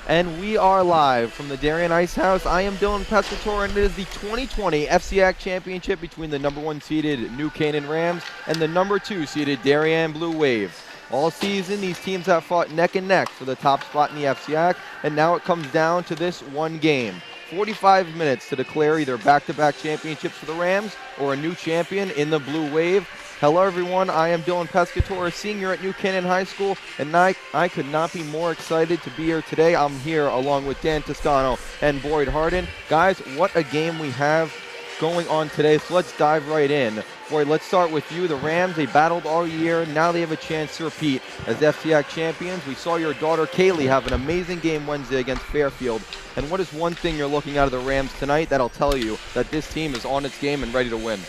And we are live from the Darien Ice House. I am Dylan Pescatore, and it is the 2020 FCIAC Championship between the number 1 seeded New Canaan Rams and the number 2 seeded Darien Blue Wave. All season, these teams have fought neck and neck for the top spot in the FCIAC, and now it comes down to this one game. 45 minutes to declare either back-to-back championships for the Rams or a new champion in the Blue Wave. Hello everyone, I am Dylan Pescatore, a senior at New Canaan High School, and I could not be more excited to be here today. I'm here along with Dan Toscano and Boyd Harden. Guys, what a game we have going on today, so let's dive right in. Boyd, let's start with you. The Rams, they battled all year. Now they have a chance to repeat as FCIAC champions. We saw your daughter Kaylee have an amazing game Wednesday against Fairfield. And what is one thing you're looking out of the Rams tonight that'll tell you that this team is on its game and ready to win?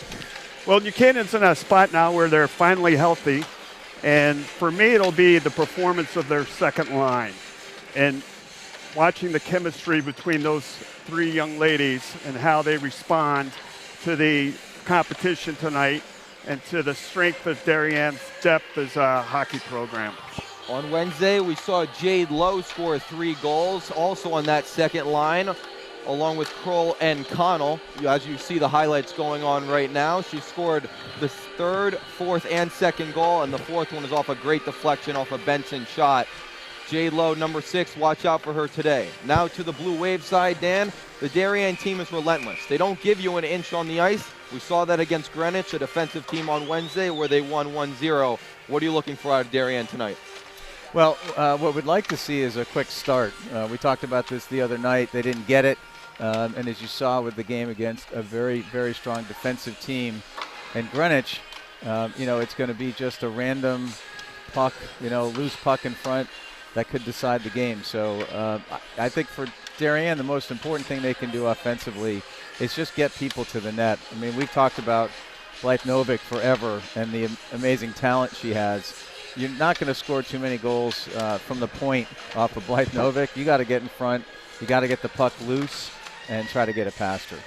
Well, New Canaan's in a spot now where they're finally healthy, and for me it'll be the performance of their second line. And watching the chemistry between those three young ladies and how they respond to the competition tonight and to the strength of Darien's depth as a hockey program. On Wednesday, we saw Jade Lowe score 3 goals, also on that second line, along with Kroll and Connell. As you see the highlights going on right now, she scored the third, fourth, and second goal, and the fourth one is off a great deflection off a Benson shot. Jade Lowe, number 6, watch out for her today. Now to the Blue Wave side, Dan. The Darien team is relentless. They don't give you an inch on the ice. We saw that against Greenwich, a defensive team on Wednesday, where they won 1-0. What are you looking for out of Darien tonight? Well, what we'd like to see is a quick start. We talked about this the other night. They didn't get it. And as you saw with the game against a very, very strong defensive team in Greenwich, it's going to be just a random puck, loose puck in front that could decide the game. So I think for Darien, the most important thing they can do offensively is just get people to the net. I mean, we've talked about Blythe Novick forever and the amazing talent she has. You're not going to score too many goals from the point off of Blythe Novick. You got to get in front. You got to get the puck loose and try to get it past her.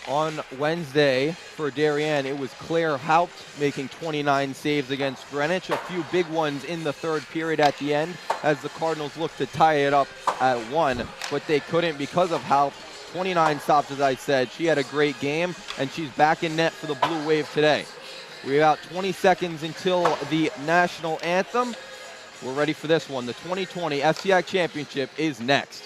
On Wednesday for Darien, it was Claire Haupt making 29 saves against Greenwich. A few big ones in the third period at the end as the Cardinals looked to tie it up at 1, but they couldn't because of Haupt. 29 stops, as I said. She had a great game, and she's back in net for the Blue Wave today. We're about 20 seconds until the national anthem. We're ready for this one. The 2020 FCIAC Championship is next.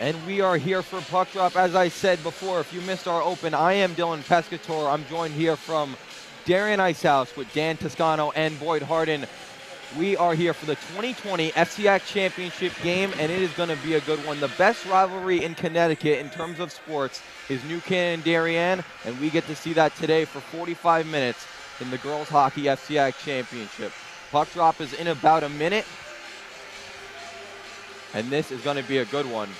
And we are here for puck drop. As I said before, if you missed our open, I am Dylan Pescator. I'm joined here from Darien Ice House with Dan Toscano and Boyd Harden. We are here for the 2020 FCIAC Championship game, and it is going to be a good one. The best rivalry in Connecticut in terms of sports is New Canaan and Darien, and we get to see that today for 45 minutes in the Girls Hockey FCIAC Championship. Puck drop is in about a minute, and this is going to be a good one.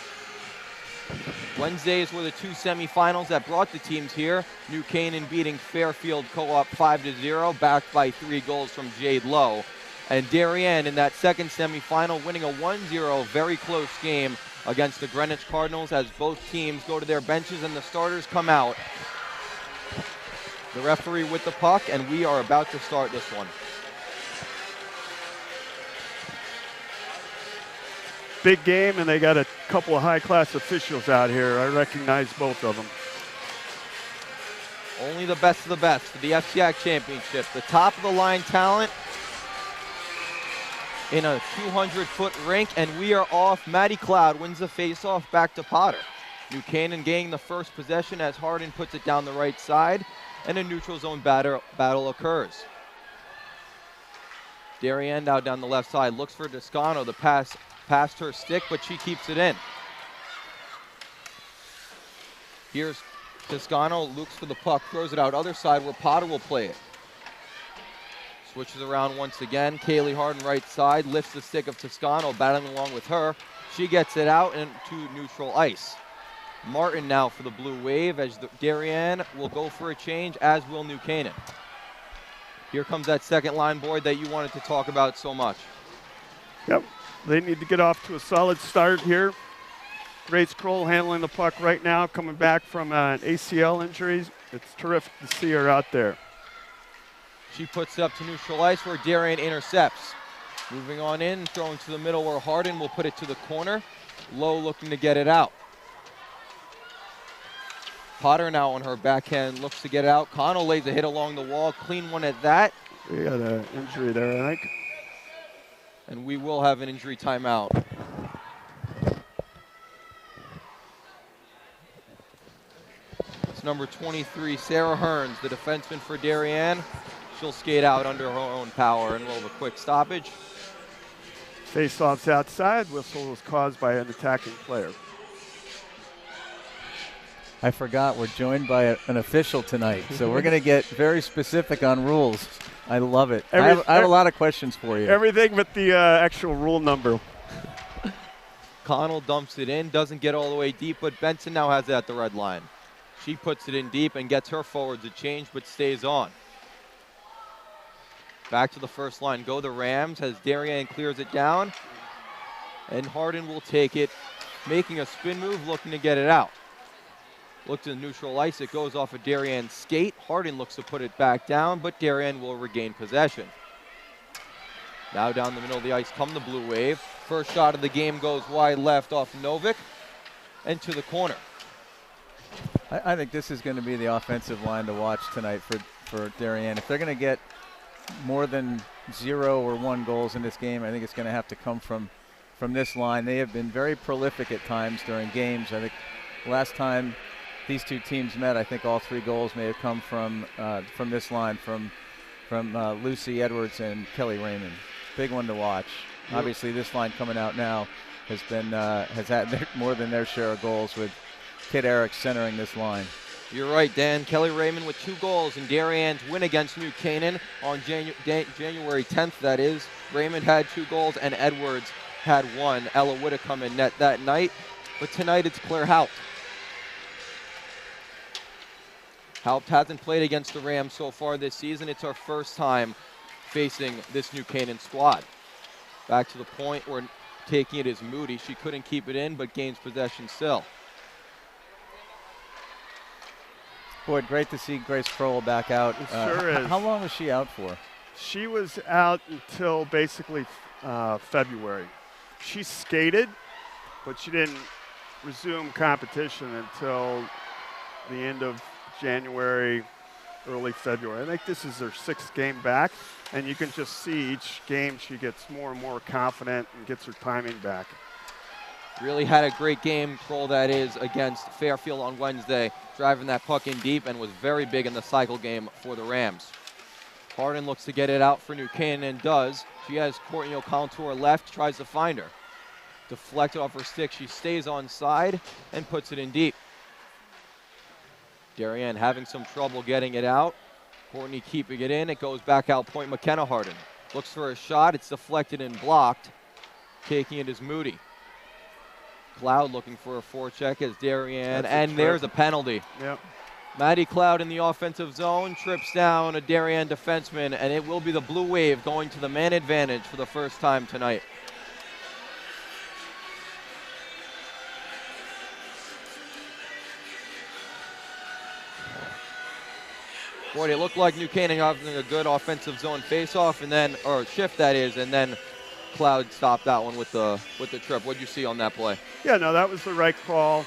Wednesdays were the two semifinals that brought the teams here. New Canaan beating Fairfield Co-op 5-0, backed by 3 goals from Jade Lowe. And Darien in that second semifinal winning a 1-0 very close game against the Greenwich Cardinals as both teams go to their benches and the starters come out. The referee with the puck, and we are about to start this one. Big game, and they got a couple of high-class officials out here. I recognize both of them. Only the best of the best for the FCIAC Championship. The top-of-the-line talent in a 200-foot rink, and we are off. Maddie Cloud wins the face-off back to Potter. New Canaan gaining the first possession as Harden puts it down the right side, and a neutral zone battle occurs. Darien now down the left side, looks for Toscano. The pass past her stick, but she keeps it in. Here's Toscano, looks for the puck, throws it out other side where Potter will play it. Switches around once again. Kaylee Harden right side, lifts the stick of Toscano, battling along with her. She gets it out into neutral ice. Martin now for the Blue Wave as Darien will go for a change, as will New Canaan. Here comes that second line, Boyd, that you wanted to talk about so much. Yep. They need to get off to a solid start here. Grace Kroll handling the puck right now, coming back from an ACL injury. It's terrific to see her out there. She puts it up to neutral ice where Darien intercepts. Moving on in, throwing to the middle where Harden will put it to the corner. Lowe looking to get it out. Potter now on her backhand looks to get it out. Connell lays a hit along the wall, clean one at that. We got an injury there, I think. And we will have an injury timeout. It's number 23, Sarah Hearns, the defenseman for Darien. She'll skate out under her own power, and we'll have a quick stoppage. Face-offs outside. Whistle was caused by an attacking player. I forgot we're joined by an official tonight, so we're going to get very specific on rules. I love it. I have a lot of questions for you. Everything but the actual rule number. Connell dumps it in, doesn't get all the way deep, but Benson now has it at the red line. She puts it in deep and gets her forwards a change, but stays on. Back to the first line go the Rams as Darien clears it down. And Harden will take it, making a spin move, looking to get it out. Look to the neutral ice, it goes off of Darien's skate. Harden looks to put it back down, but Darien will regain possession. Now down the middle of the ice come the Blue Wave. First shot of the game goes wide left off Novick and to the corner. I think this is going to be the offensive line to watch tonight for Darien. If they're going to get more than 0 or 1 goals in this game, I think it's going to have to come from this line. They have been very prolific at times during games. I think last time these two teams met, I think all 3 goals may have come from this line, from Lucy Edwards and Kelly Raymond. Big one to watch. Yep. Obviously, this line coming out now has had more than their share of goals, with Kid Eric centering this line. You're right, Dan. Kelly Raymond with 2 goals in Darien's win against New Canaan on January 10th, that is. Raymond had 2 goals and Edwards had 1. Ella would have come in net that night, but tonight it's Claire Haupt. Haupt hasn't played against the Rams so far this season. It's our first time facing this New Canaan squad. Back to the point where taking it is Moody. She couldn't keep it in, but gains possession still. Boy, great to see Grace Kroll back out. It sure is. How long was she out for? She was out until basically February. She skated, but she didn't resume competition until the end of January, early February. I think this is her 6th game back, and you can just see each game she gets more and more confident and gets her timing back. Really had a great game, Kroll that is, against Fairfield on Wednesday, driving that puck in deep and was very big in the cycle game for the Rams. Harden looks to get it out for New Canaan and does. She has Courtney O'Connell to her left, tries to find her. Deflected off her stick, she stays on side and puts it in deep. Darien having some trouble getting it out. Courtney keeping it in, it goes back out point. McKenna Harden looks for a shot, it's deflected and blocked. Taking it is Moody. Cloud looking for a forecheck as Darien, and there's a penalty. Yep. Maddie Cloud in the offensive zone, trips down a Darien defenseman, and it will be the Blue Wave going to the man advantage for the first time tonight. Boy, it looked like New Canaan having a good offensive zone face-off, and then, or shift that is, and then Cloud stopped that one with the trip. What did you see on that play? Yeah, no, that was the right call.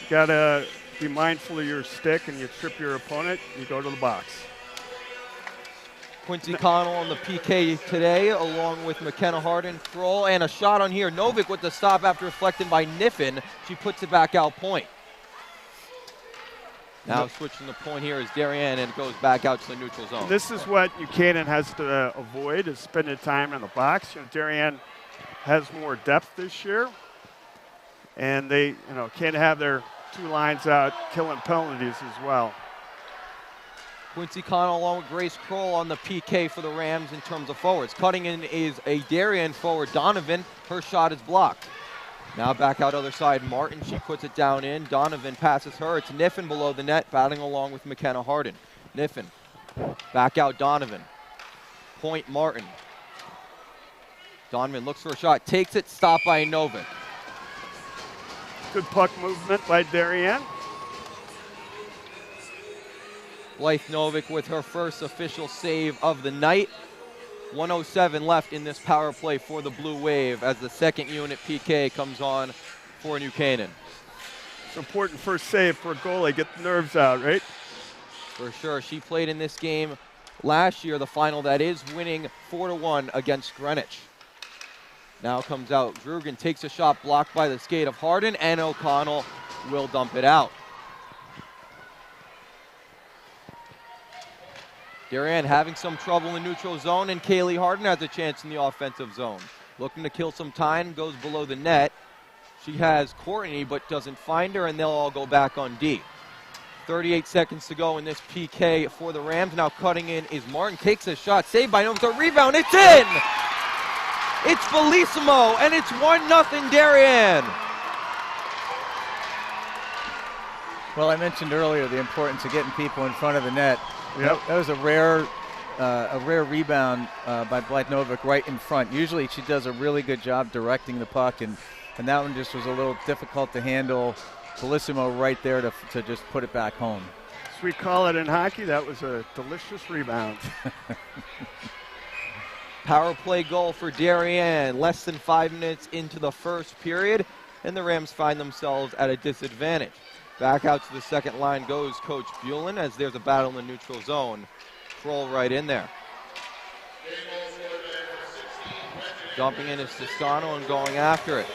You got to be mindful of your stick, and you trip your opponent, you go to the box. Quincy Connell on the PK today, along with McKenna Harden, Kroll, and a shot on here. Novick with the stop after deflected by Niffen. She puts it back out point. Now switching the point here is Darien, and it goes back out to the neutral zone. This is what Canaan has to avoid, is spending time in the box. You know, Darien has more depth this year, and they can't have their two lines out killing penalties as well. Quincy Connell along with Grace Kroll on the PK for the Rams in terms of forwards. Cutting in is a Darien forward, Donovan. Her shot is blocked. Now back out other side, Martin, she puts it down in. Donovan passes her. It's Niffen below the net, battling along with McKenna Harden. Niffen, back out Donovan. Point Martin. Donovan looks for a shot, takes it, stopped by Novick. Good puck movement by Darien. Blythe Novick with her first official save of the night. 1:07 left in this power play for the Blue Wave as the second unit PK comes on for New Canaan. It's an important first save for a goalie, get the nerves out, right? For sure. She played in this game last year, the final that is, winning 4-1 against Greenwich. Now comes out. Drugan takes a shot blocked by the skate of Harden, and O'Connell will dump it out. Darien having some trouble in the neutral zone, and Kaylee Harden has a chance in the offensive zone. Looking to kill some time, goes below the net. She has Courtney, but doesn't find her, and they'll all go back on D. 38 seconds to go in this PK for the Rams. Now cutting in is Martin, takes a shot, saved by Novick, the rebound, it's in! It's Bellissimo, and it's 1-0 Darien. Well, I mentioned earlier the importance of getting people in front of the net. Yep. That was a rare rebound by Blythe Novick right in front. Usually she does a really good job directing the puck, and that one just was a little difficult to handle. Bellissimo right there to just put it back home. As we call it in hockey, that was a delicious rebound. Power play goal for Darien, less than 5 minutes into the first period, and the Rams find themselves at a disadvantage. Back out to the second line goes Coach Buellin as there's a battle in the neutral zone. Kroll right in there. Jumping in is Toscano and going after it.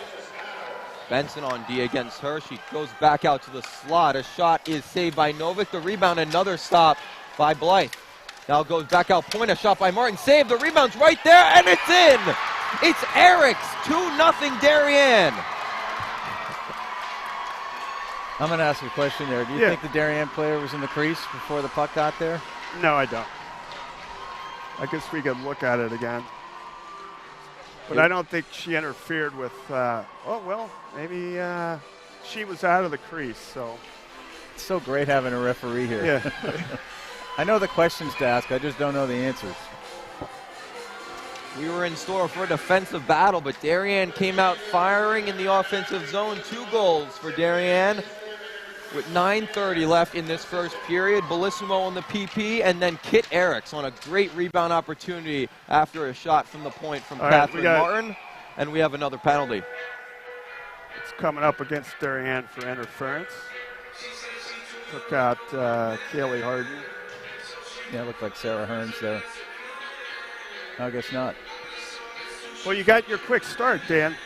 Benson on D against her. She goes back out to the slot. A shot is saved by Novick. The rebound, another stop by Blythe. Now goes back out point. A shot by Martin. Saved. The rebound's right there, and it's in. It's Eric's 2-0 Darien. I'm going to ask a question there. Do you think the Darien player was in the crease before the puck got there? No, I don't. I guess we could look at it again. But I don't think she interfered with, maybe she was out of the crease, so. It's so great having a referee here. Yeah. I know the questions to ask, I just don't know the answers. We were in store for a defensive battle, but Darien came out firing in the offensive zone. 2 goals for Darien with 9:30 left in this first period. Bellissimo on the PP, and then Kit Eriks on a great rebound opportunity after a shot from the point from Catherine Martin. And we have another penalty. It's coming up against Darien for interference. Took out Kaylee Harden. Yeah, it looked like Sarah Hearns there. I guess not. Well, you got your quick start, Dan.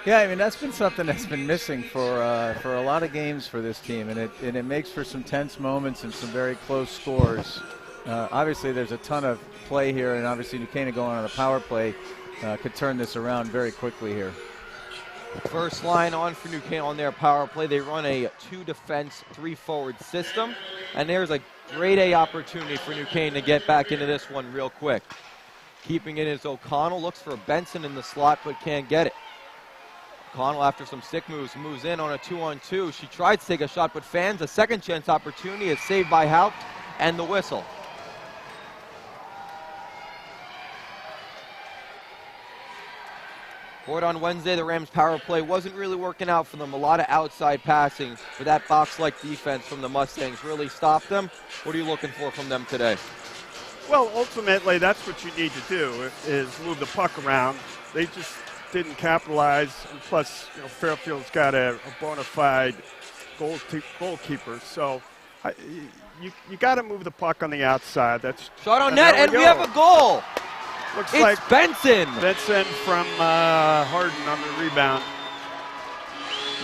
Yeah, I mean, that's been something that's been missing for a lot of games for this team, and it makes for some tense moments and some very close scores. Obviously, there's a ton of play here, and obviously New Canaan going on a power play could turn this around very quickly here. First line on for New Canaan on their power play. They run a 2-defense, 3-forward system, and there's a grade A opportunity for New Canaan to get back into this one real quick. Keeping it is O'Connell, looks for Benson in the slot, but can't get it. O'Connell, after some stick moves in on a 2-on-2. She tried to take a shot, but fans a second chance opportunity is saved by Haupt and the whistle. For it on Wednesday, the Rams' power play wasn't really working out for them. A lot of outside passing, but that box-like defense from the Mustangs really stopped them. What are you looking for from them today? Well, ultimately, that's what you need to do is move the puck around. They just didn't capitalize, and plus, Fairfield's got a bona fide goalkeeper, so you got to move the puck on the outside. That's shot on net, and we have a goal. Looks it's like Benson. Benson from Harden on the rebound.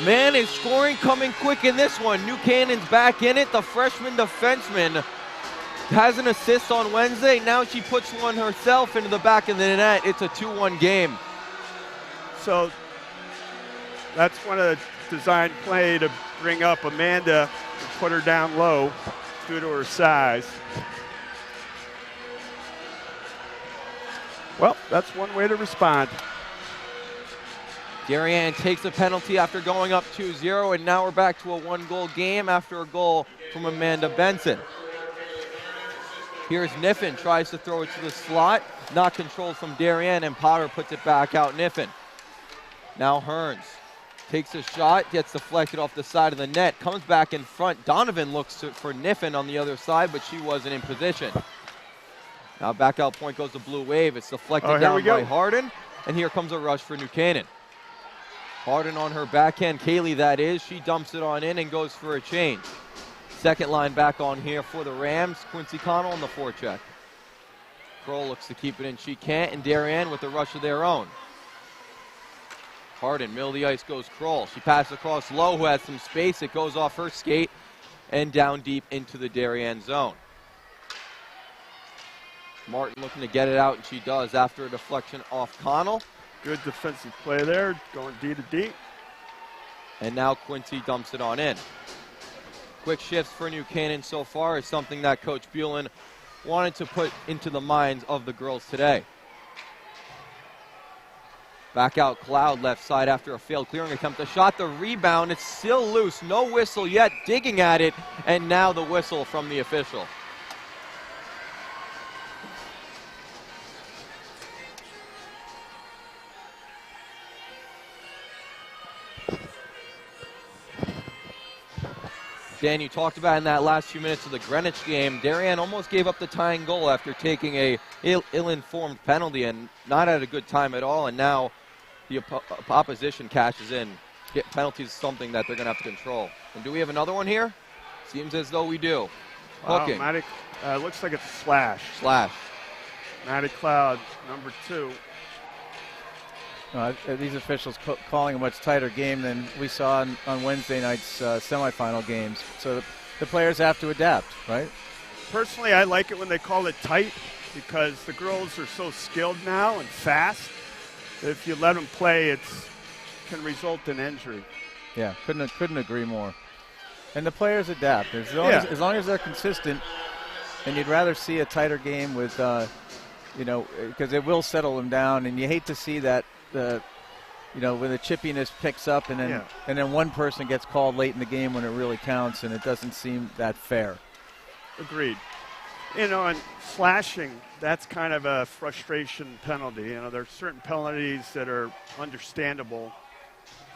Man is scoring coming quick in this one. New Canaan's back in it. The freshman defenseman has an assist on Wednesday. Now she puts one herself into the back of the net. It's a 2-1 game. So that's one of the design play to bring up Amanda and put her down low due to her size. Well, that's one way to respond. Darien takes a penalty after going up 2-0, and now we're back to a 1-goal game after a goal from Amanda Benson. Here's Niffen, tries to throw it to the slot, not controlled from Darien, and Potter puts it back out Niffen. Now Hearns takes a shot, gets deflected off the side of the net, comes back in front. Donovan looks for Niffen on the other side, but she wasn't in position. Now back out point goes the Blue Wave. It's deflected down by Harden, and here comes a rush for New Canaan. Harden on her backhand, Kaylee that is. She dumps it on in and goes for a change. Second line back on here for the Rams. Quincy Connell on the forecheck. Kroll looks to keep it in. She can't, and Darien with a rush of their own. Harden, middle of the ice goes Kroll. She passes across Lowe, who has some space. It goes off her skate and down deep into the Darien zone. Martin looking to get it out, and she does after a deflection off Connell. Good defensive play there, going D to D. And now Quincy dumps it on in. Quick shifts for New Canaan so far is something that Coach Buellin wanted to put into the minds of the girls today. Back out Cloud left side after a failed clearing attempt. The shot, the rebound, it's still loose. No whistle yet, digging at it, and now the whistle from the official. Dan, you talked about in that last few minutes of the Greenwich game, Darien almost gave up the tying goal after taking a ill-informed penalty and not at a good time at all, and now the opposition cashes in. Penalties is something that they're going to have to control. And do we have another one here? Seems as though we do. Hooking. Wow, looks like it's a slash. Slash. Maddie Cloud, number 2. These officials calling a much tighter game than we saw on Wednesday night's semifinal games. So the players have to adapt, right? Personally, I like it when they call it tight because the girls are so skilled now and fast that if you let them play, it can result in injury. Yeah, couldn't agree more. And the players adapt. As long as they're consistent, and you'd rather see a tighter game with, because it will settle them down, and you hate to see that. When the chippiness picks up and then one person gets called late in the game when it really counts, and it doesn't seem that fair. Agreed. And slashing, that's kind of a frustration penalty. There's certain penalties that are understandable.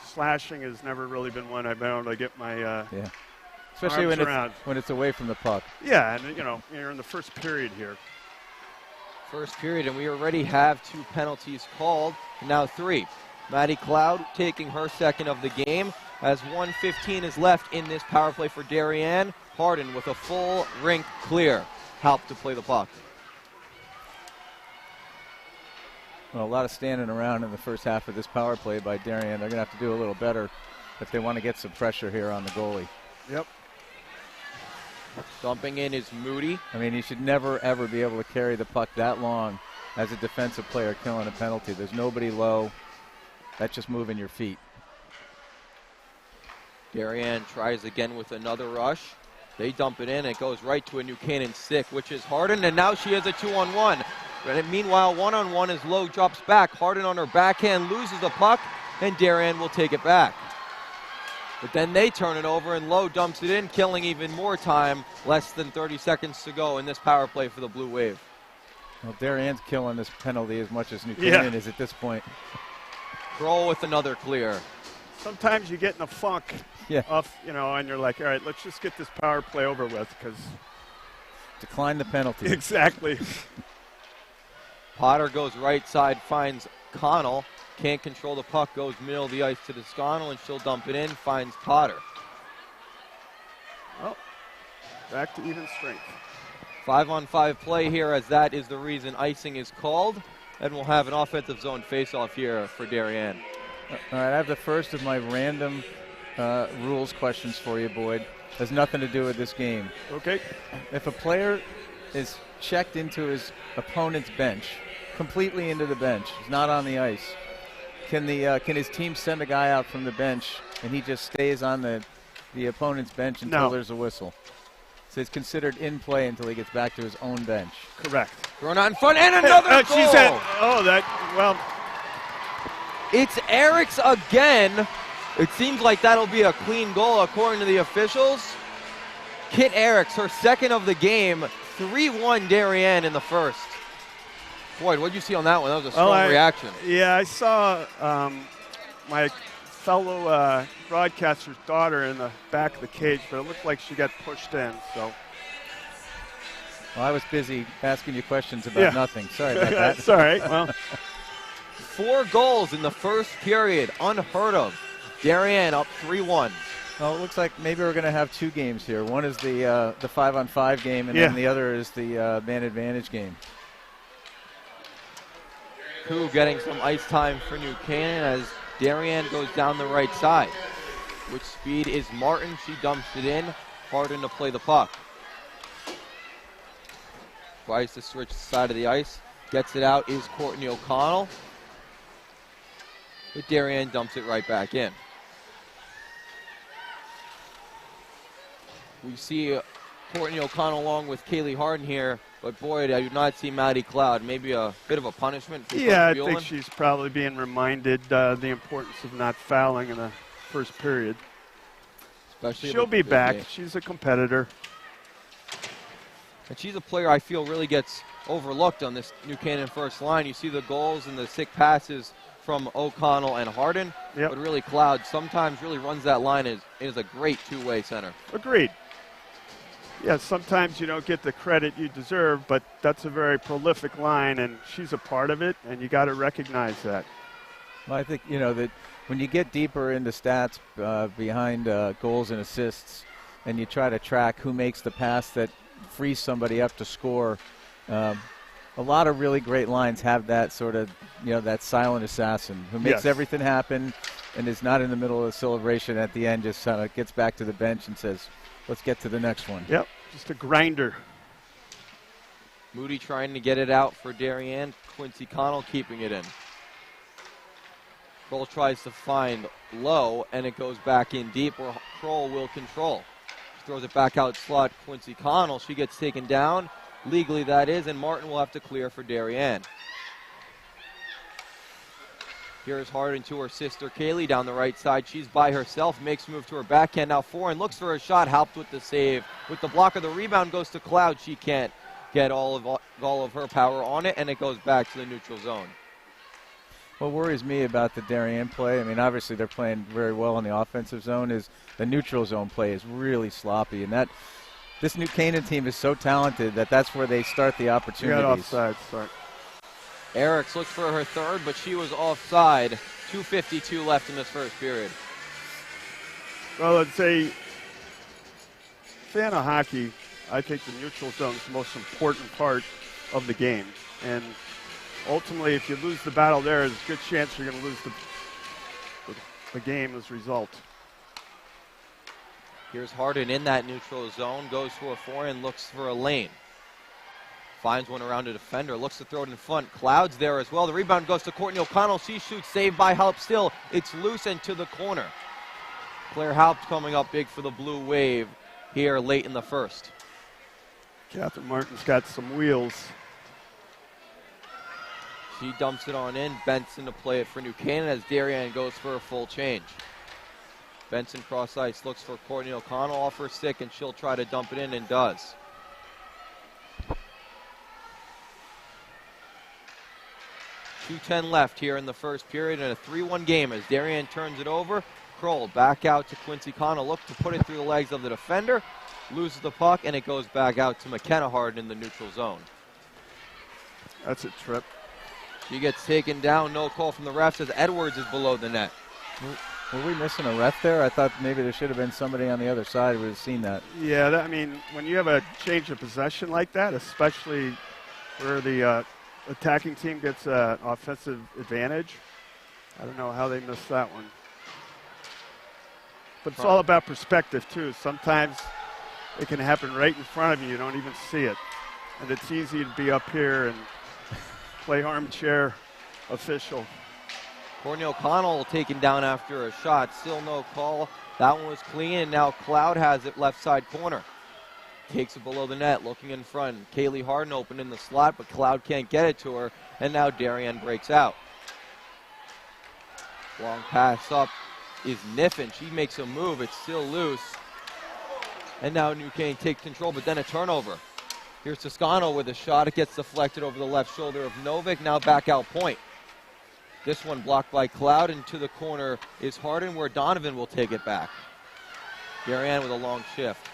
Slashing has never really been one I've been able to get my especially arms when it's away from the puck. Yeah, and you're in the first period here. First period, and we already have 2 penalties called, now 3. Maddie Cloud taking her second of the game as 1:15 is left in this power play for Darien. Harden with a full rink clear. Help to play the puck. Well, a lot of standing around in the first half of this power play by Darien. They're going to have to do a little better if they want to get some pressure here on the goalie. Yep. Dumping in is Moody. I mean, you should never, ever be able to carry the puck that long as a defensive player killing a penalty. There's nobody low. That's just moving your feet. Darien tries again with another rush. They dump it in. It goes right to a New Canaan stick, which is Harden, and now she has a 2-on-1. And meanwhile, 1-on-1 is Lowe, drops back. Harden on her backhand loses the puck, and Darien will take it back. But then they turn it over, and Lowe dumps it in, killing even more time. Less than 30 seconds to go in this power play for the Blue Wave. Well, Darien's killing this penalty as much as New Canaan is at this point. Kroll with another clear. Sometimes you get in a funk, and you're like, all right, let's just get this power play over with, because decline the penalty. Exactly. Potter goes right side, finds Connell. Can't control the puck, goes middle of the ice to Toscano, and she'll dump it in, finds Potter. Well, back to even strength. 5-on-5 play here, as that is the reason icing is called. And we'll have an offensive zone face-off here for Darien. All right, I have the first of my random rules questions for you, Boyd. Has nothing to do with this game. Okay. If a player is checked into his opponent's bench, completely into the bench, he's not on the ice, can his team send a guy out from the bench and he just stays on the opponent's bench until there's a whistle? So it's considered in play until he gets back to his own bench. Correct. Thrown out in front, and another goal! She said, it's Eric's again. It seems like that'll be a clean goal according to the officials. Kit Eric's, her second of the game, 3-1 Darien in the first. Boyd, what did you see on that one? That was a strong reaction. Yeah, I saw my fellow broadcaster's daughter in the back of the cage, but it looked like she got pushed in. So. Well, I was busy asking you questions about nothing. Sorry about that. That's all right. Well, 4 goals in the first period, unheard of. Darien up 3-1. Well, it looks like maybe we're going to have 2 games here. One is the 5-on-5 game, and then the other is the man advantage game. Koo getting some ice time for New Canaan as Darien goes down the right side. With speed is Martin. She dumps it in. Harden to play the puck. Tries to switch the side of the ice. Gets it out is Courtney O'Connell. But Darien dumps it right back in. We see Courtney O'Connell along with Kaylee Harden here. But Boyd, I do not see Maddie Cloud. Maybe a bit of a punishment for I think she's probably being reminded the importance of not fouling in the first period. Especially she'll be back. Game. She's a competitor. And she's a player I feel really gets overlooked on this New Canaan first line. You see the goals and the sick passes from O'Connell and Harden. But really Cloud sometimes really runs that line and is a great two-way center. Agreed. Yeah, sometimes you don't get the credit you deserve, but that's a very prolific line, and she's a part of it, and you got to recognize that. Well, I think, that when you get deeper into stats behind goals and assists, and you try to track who makes the pass that frees somebody up to score, a lot of really great lines have that sort of, that silent assassin who makes everything happen and is not in the middle of the celebration at the end, just gets back to the bench and says, let's get to the next one. Yep, just a grinder. Moody trying to get it out for Darien. Quincy Connell keeping it in. Kroll tries to find Lowe, and it goes back in deep where Kroll will control. She throws it back out slot. Quincy Connell, she gets taken down. Legally that is, and Martin will have to clear for Darien. Here's Harden to her sister Kaylee down the right side. She's by herself, makes a move to her backhand. Now forehand, looks for a shot, helped with the save. With the block of the rebound goes to Cloud. She can't get all of her power on it, and it goes back to the neutral zone. What worries me about the Darien play, I mean, obviously they're playing very well in the offensive zone, is the neutral zone play is really sloppy. And this New Canaan team is so talented that's where they start the opportunities. You got offside, sorry. Eriks looks for her third, but she was offside. 2:52 left in this first period. Well, I'd say, fan of hockey, I think the neutral zone is the most important part of the game. And ultimately, if you lose the battle there, there's a good chance you're going to lose the game as a result. Here's Harden in that neutral zone, goes for a forehand, looks for a lane. Finds one around a defender, looks to throw it in front. Cloud's there as well. The rebound goes to Courtney O'Connell. She shoots, saved by Halp still. It's loose and to the corner. Claire Halp coming up big for the Blue Wave here late in the first. Catherine Martin's got some wheels. She dumps it on in. Benson to play it for New Canaan as Darien goes for a full change. Benson cross ice, looks for Courtney O'Connell off her stick, and she'll try to dump it in and does. .2:10 left here in the first period and a 3-1 game as Darien turns it over. Kroll back out to Quincy Connell, look to put it through the legs of the defender, loses the puck, and it goes back out to McKenna Harden in the neutral zone. That's a trip. She gets taken down, no call from the refs as Edwards is below the net. Were we missing a ref there? I thought maybe there should have been somebody on the other side who would have seen that. Yeah, I mean, when you have a change of possession like that, especially where the attacking team gets an offensive advantage, I don't know how they missed that one. But it's all about perspective, too. Sometimes it can happen right in front of you. You don't even see it. And it's easy to be up here and play armchair official. Courtney O'Connell taken down after a shot. Still no call. That one was clean, and now Cloud has it left side corner. Takes it below the net, looking in front. Kaylee Harden open in the slot, but Cloud can't get it to her, and now Darien breaks out. Long pass up is Niffen. She makes a move. It's still loose. And now New Canaan takes control, but then a turnover. Here's Toscano with a shot. It gets deflected over the left shoulder of Novik. Now back out point. This one blocked by Cloud, and to the corner is Harden, where Donovan will take it back. Darien with a long shift.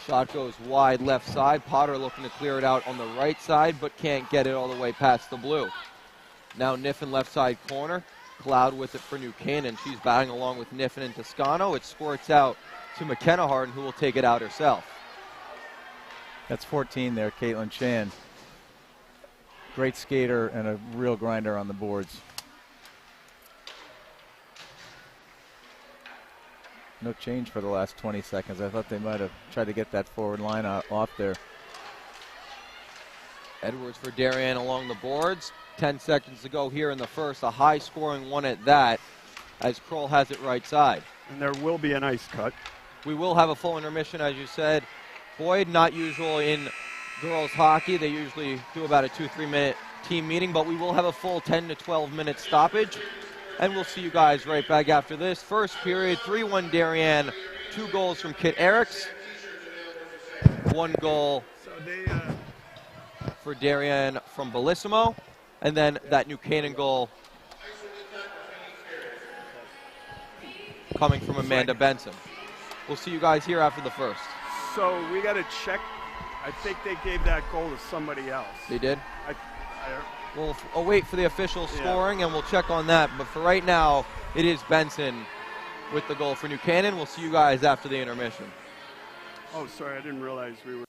Shot goes wide left side. Potter looking to clear it out on the right side, but can't get it all the way past the blue. Now Niffen left side corner. Cloud with it for New Canaan. She's batting along with Niffen and Toscano. It squirts out to McKenna Harden, who will take it out herself. That's 14 there, Caitlin Chan. Great skater and a real grinder on the boards. No change for the last 20 seconds. I thought they might have tried to get that forward line off there. Edwards for Darien along the boards. 10 seconds to go here in the first. A high-scoring one at that, as Kroll has it right side. And there will be an ice cut. We will have a full intermission, as you said. Boyd, not usual in girls hockey. They usually do about a 2-3 minute team meeting, but we will have a full 10 to 12 minute stoppage. And we'll see you guys right back after this. First period, 3-1 Darien. 2 goals from Kit Eriks. 1 goal for Darien from Bellissimo. And then that New Canaan goal coming from Amanda Benson. We'll see you guys here after the first. So we got to check. I think they gave that goal to somebody else. They did? I We'll wait for the official scoring, and we'll check on that. But for right now, it is Benson with the goal for New Canaan. We'll see you guys after the intermission. Oh, sorry, I didn't realize we were.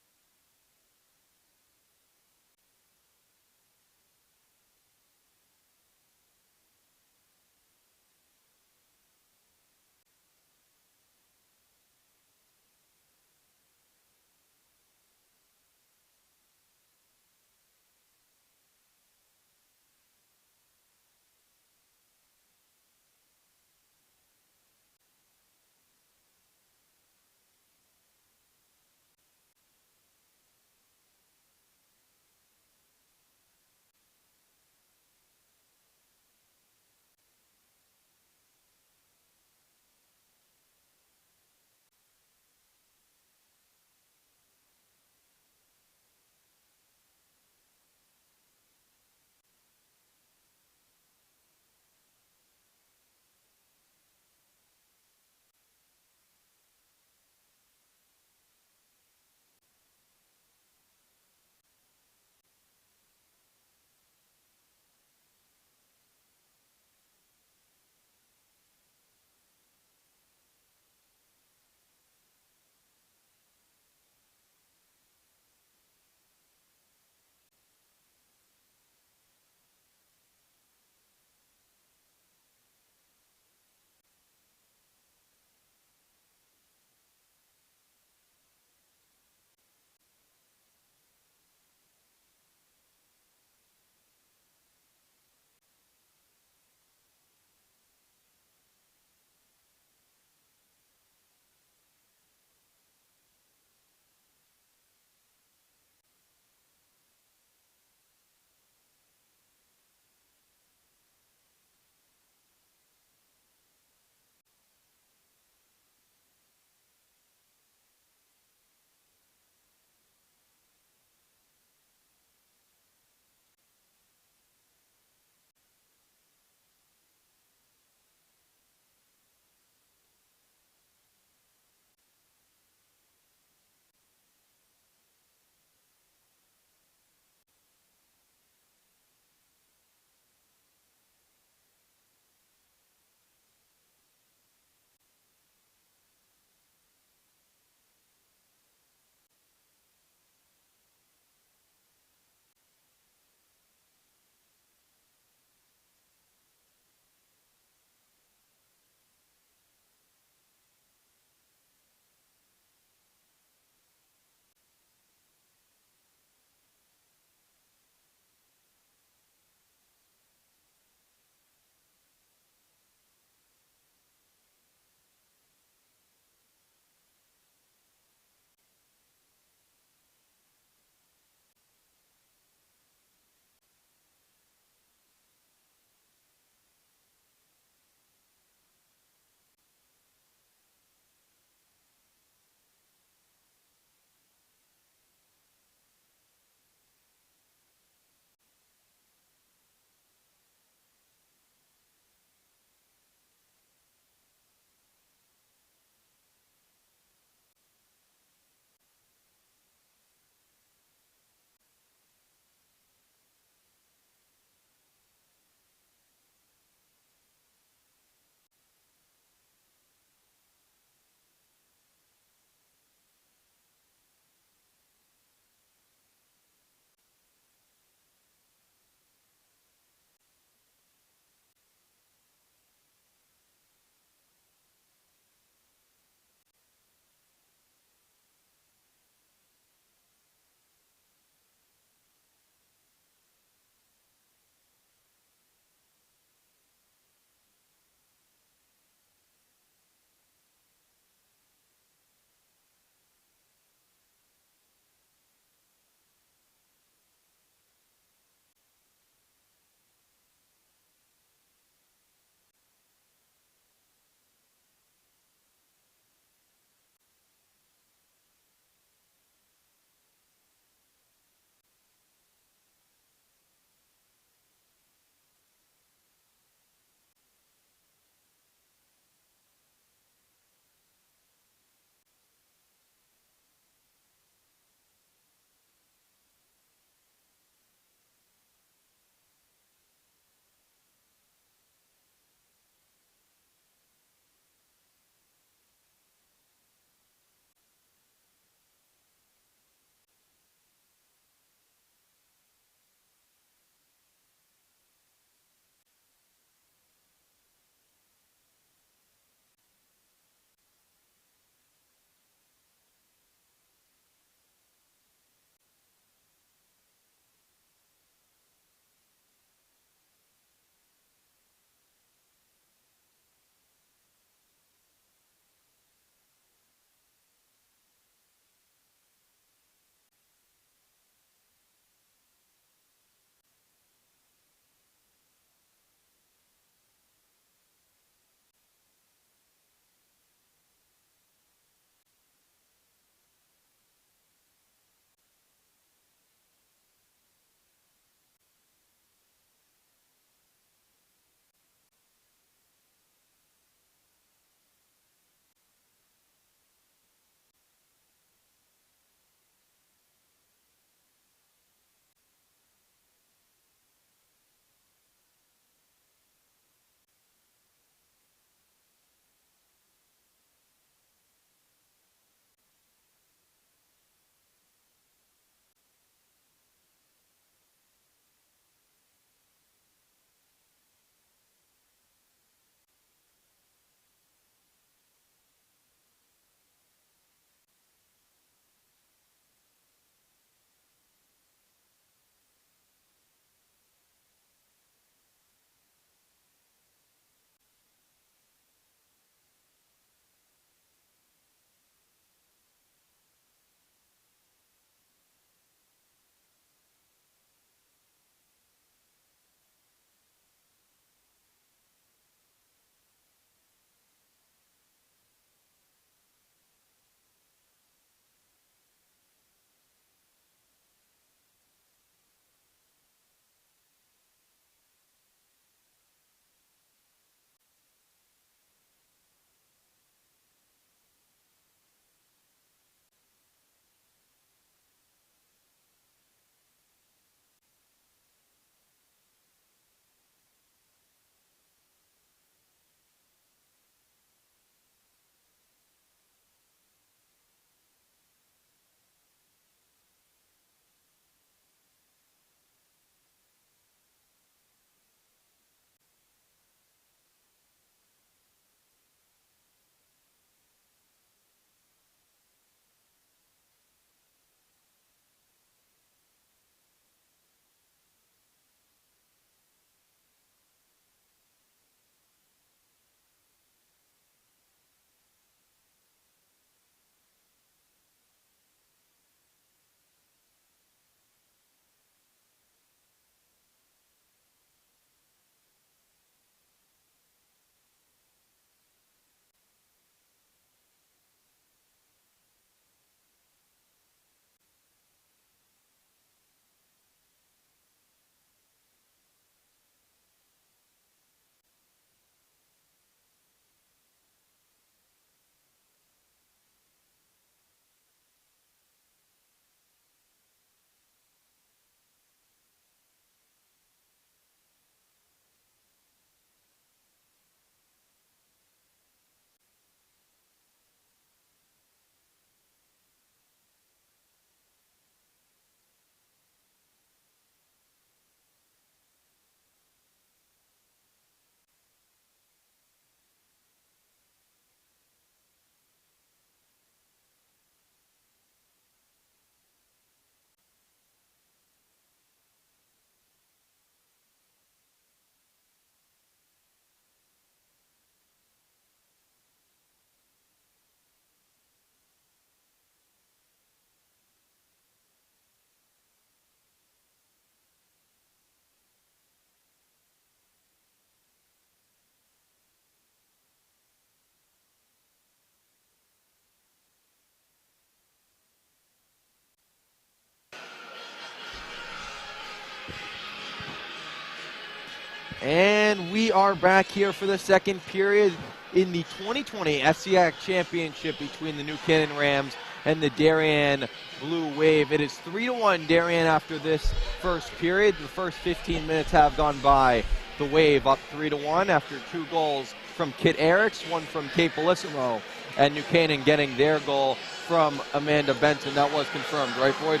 And we are back here for the second period in the 2020 FCIAC Championship between the New Canaan Rams and the Darien Blue Wave. It is 3-1 Darien after this first period. The first 15 minutes have gone by. The Wave up 3-1 after 2 goals from Kit Eriks, 1 from Kate Bellissimo, and New Canaan getting their goal from Amanda Benson. That was confirmed, right, Boyd?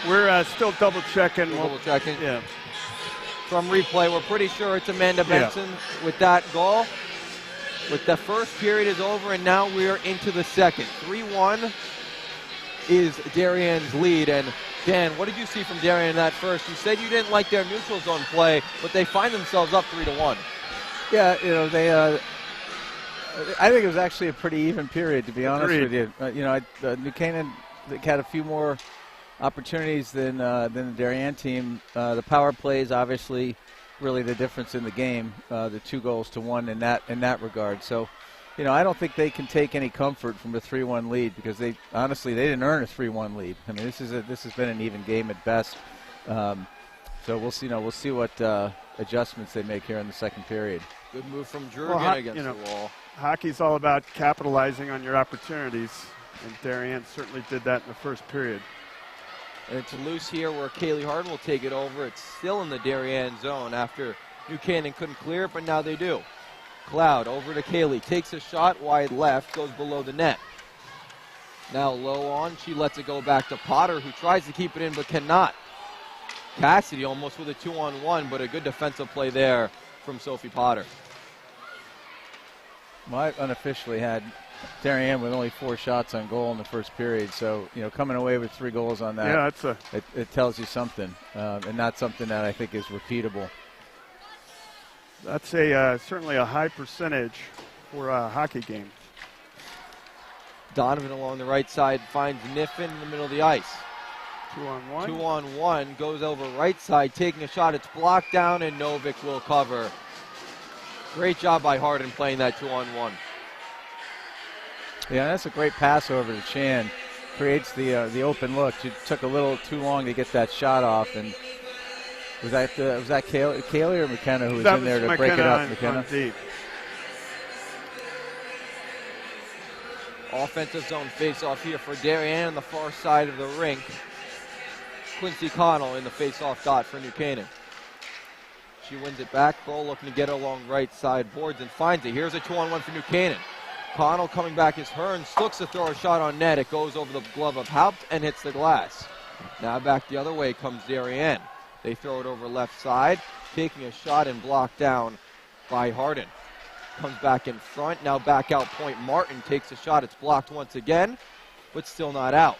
We're still double checking. Double checking. Yeah. From replay, we're pretty sure it's Amanda Benson with that goal. But the first period is over, and now we're into the second. 3-1 is Darien's lead. And Dan, what did you see from Darien in that first? You said you didn't like their neutral zone play, but they find themselves up 3-1. Yeah, they. I think it was actually a pretty even period, to be honest with you. New Canaan had a few more opportunities than the Darien team. The power plays, obviously, really the difference in the game. The 2-1 in that regard. So, I don't think they can take any comfort from a 3-1 lead because they didn't earn a 3-1 lead. I mean, this has been an even game at best. So we'll see. We'll see what adjustments they make here in the second period. Good move from Jurgen against the wall. Hockey's all about capitalizing on your opportunities, and Darien certainly did that in the first period. And it's loose here where Kaylee Harden will take it over. It's still in the Darien zone after New Canaan couldn't clear it, but now they do. Cloud over to Kaylee. Takes a shot wide left, goes below the net. Now low on, she lets it go back to Potter, who tries to keep it in but cannot. Cassidy almost with a 2-on-1, but a good defensive play there from Sophie Potter. Well, I unofficially had Darien with only 4 shots on goal in the first period, so coming away with 3 goals on that, it tells you something, and not something that I think is repeatable. That's certainly a high percentage for a hockey game. Donovan along the right side finds Niffen in the middle of the ice. 2-on-1. 2-on-1 goes over right side, taking a shot. It's blocked down, and Novick will cover. Great job by Harden playing that 2-on-1. Yeah, that's a great pass over to Chan. Creates the open look. She took a little too long to get that shot off, and was that Kaylee or McKenna who was in there to break it up? McKenna. Deep. Offensive zone face-off here for Darien on the far side of the rink. Quincy Connell in the face-off dot for New Canaan. She wins it back. Bull looking to get it along right side boards and finds it. Here's a 2-on-1 for New Canaan. Connell coming back as Hearns looks to throw a shot on net. It goes over the glove of Haupt and hits the glass. Now back the other way comes Darien. They throw it over left side, taking a shot and blocked down by Harden. Comes back in front. Now back out point. Martin takes a shot. It's blocked once again, but still not out.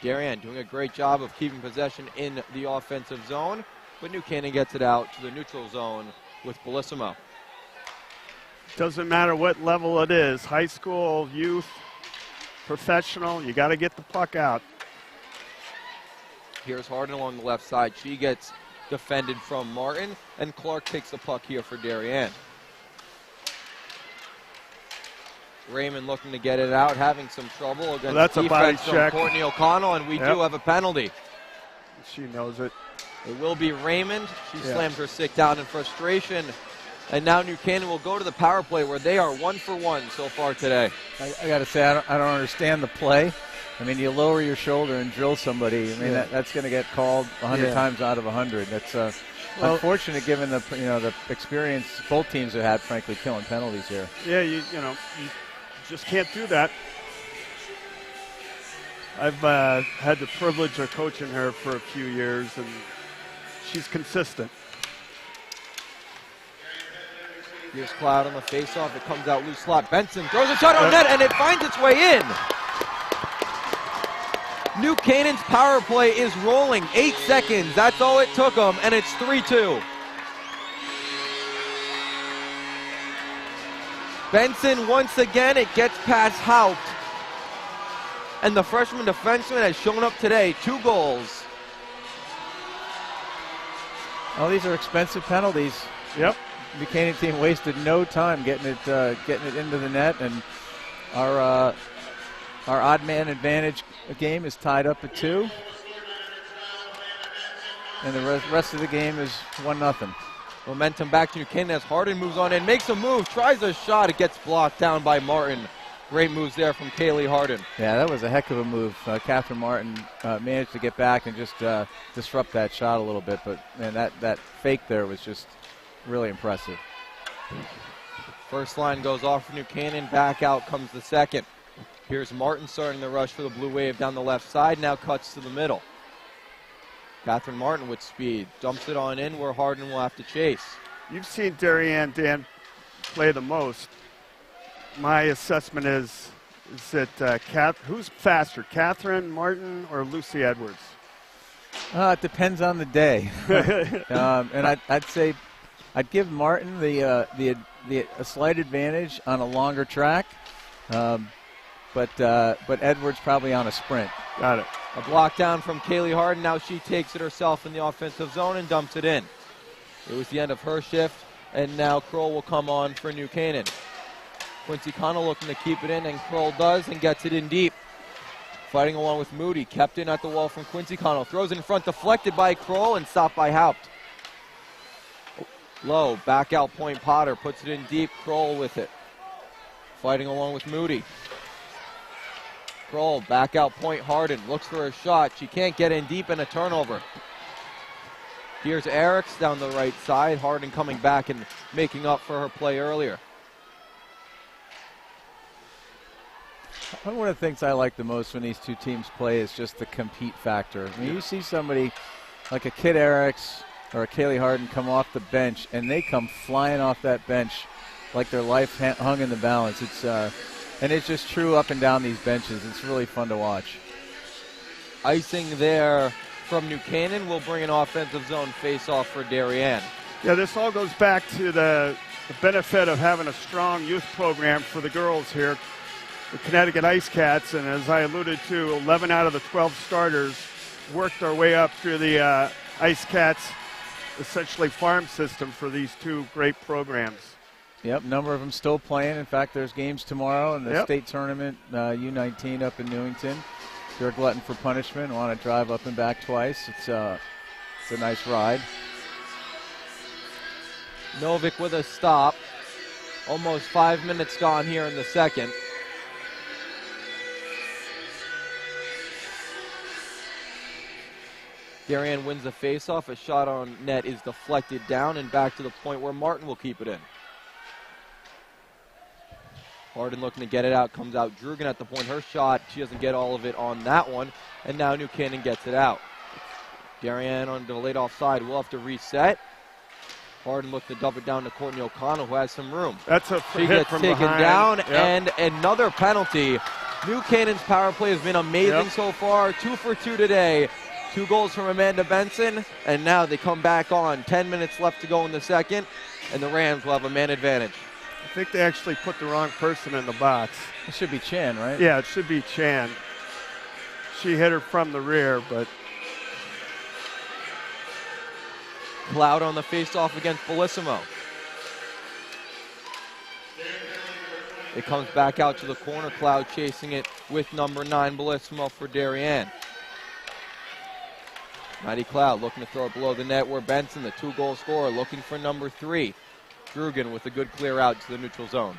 Darien doing a great job of keeping possession in the offensive zone, but New Canaan gets it out to the neutral zone with Bellissimo. Doesn't matter what level it is, high school, youth, professional, you got to get the puck out. Here's Harden along the left side. She gets defended from Martin, and Clark takes the puck here for Darien. Raymond looking to get it out, having some trouble against defense from Courtney O'Connell, and we do have a penalty. She knows it. It will be Raymond. She slams her stick down in frustration. And now New Canaan will go to the power play where they are 1 for 1 so far today. I got to say, I don't understand the play. I mean, you lower your shoulder and drill somebody. I mean, that's going to get called 100 times out of 100. That's unfortunate given the experience both teams have had, frankly, killing penalties here. Yeah, you just can't do that. I've had the privilege of coaching her for a few years, and she's consistent. Here's Cloud on the faceoff. It comes out loose slot. Benson throws a shot on net, and it finds its way in. New Canaan's power play is rolling. 8 seconds. That's all it took them, and it's 3-2. Benson, once again, it gets past Haupt. And the freshman defenseman has shown up today. 2 goals. Oh, these are expensive penalties. Yep. The Canaan team wasted no time getting it into the net, and our odd man advantage game is tied up at 2, and the rest of the game is 1-0. Momentum back to New Canaan as Harden moves on in, makes a move, tries a shot. It gets blocked down by Martin. Great moves there from Kaylee Harden. Yeah, that was a heck of a move. Catherine Martin managed to get back and just disrupt that shot a little bit. But, man, that fake there was just really impressive. First line goes off for New Canaan. Back out comes the second. Here's Martin starting the rush for the Blue Wave down the left side. Now cuts to the middle. Catherine Martin with speed. Dumps it on in where Harden will have to chase. You've seen Darien, Dan, play the most. My assessment is that who's faster, Catherine Martin or Lucy Edwards? It depends on the day. And I'd say I'd give Martin a slight advantage on a longer track, but Edwards probably on a sprint. Got it. A block down from Kaylee Harden. Now she takes it herself in the offensive zone and dumps it in. It was the end of her shift, and now Kroll will come on for New Canaan. Quincy Connell looking to keep it in, and Kroll does and gets it in deep. Fighting along with Moody. Kept in at the wall from Quincy Connell. Throws it in front, deflected by Kroll and stopped by Haupt. Low, back out point Potter. Puts it in deep. Kroll with it. Fighting along with Moody. Kroll, back out point Harden. Looks for a shot. She can't get in deep and a turnover. Here's Eriks down the right side. Harden coming back and making up for her play earlier. One of the things I like the most when these two teams play is just the compete factor. I mean, you see somebody like a Kid Eriks or a Kaylee Harden come off the bench, and they come flying off that bench like their life hung in the balance. And it's just true up and down these benches. It's really fun to watch. Icing there from New Canaan will bring an offensive zone face-off for Darien. Yeah, this all goes back to the benefit of having a strong youth program for the girls here. The Connecticut Ice Cats, and as I alluded to, 11 out of the 12 starters worked their way up through the Ice Cats, essentially farm system for these two great programs. Yep, number of them still playing. In fact, there's games tomorrow in the state tournament, U19 up in Newington. If you're a glutton for punishment and want to drive up and back twice, it's a nice ride. Novick with a stop. Almost 5 minutes gone here in the second. Darien wins the faceoff. A shot on net is deflected down and back to the point where Martin will keep it in. Harden looking to get it out. Comes out Drugan at the point. Her shot, she doesn't get all of it on that one. And now New Canaan gets it out. Darien on the late offside will have to reset. Harden looking to dump it down to Courtney O'Connell, who has some room. That's a she hit gets from taken behind. down, Yep. and another penalty. New Canaan's power play has been amazing so far. 2 for 2 today. 2 goals from Amanda Benson, and now they come back on. 10 minutes left to go in the second, and the Rams will have a man advantage. I think they actually put the wrong person in the box. It should be Chan, right? Yeah, it should be Chan. She hit her from the rear, but Cloud on the face-off against Bellissimo. It comes back out to the corner. Cloud chasing it with number 9, Bellissimo for Darien. Maddie Cloud looking to throw it below the net where Benson, the 2-goal scorer, looking for number 3. Drugan with a good clear out to the neutral zone.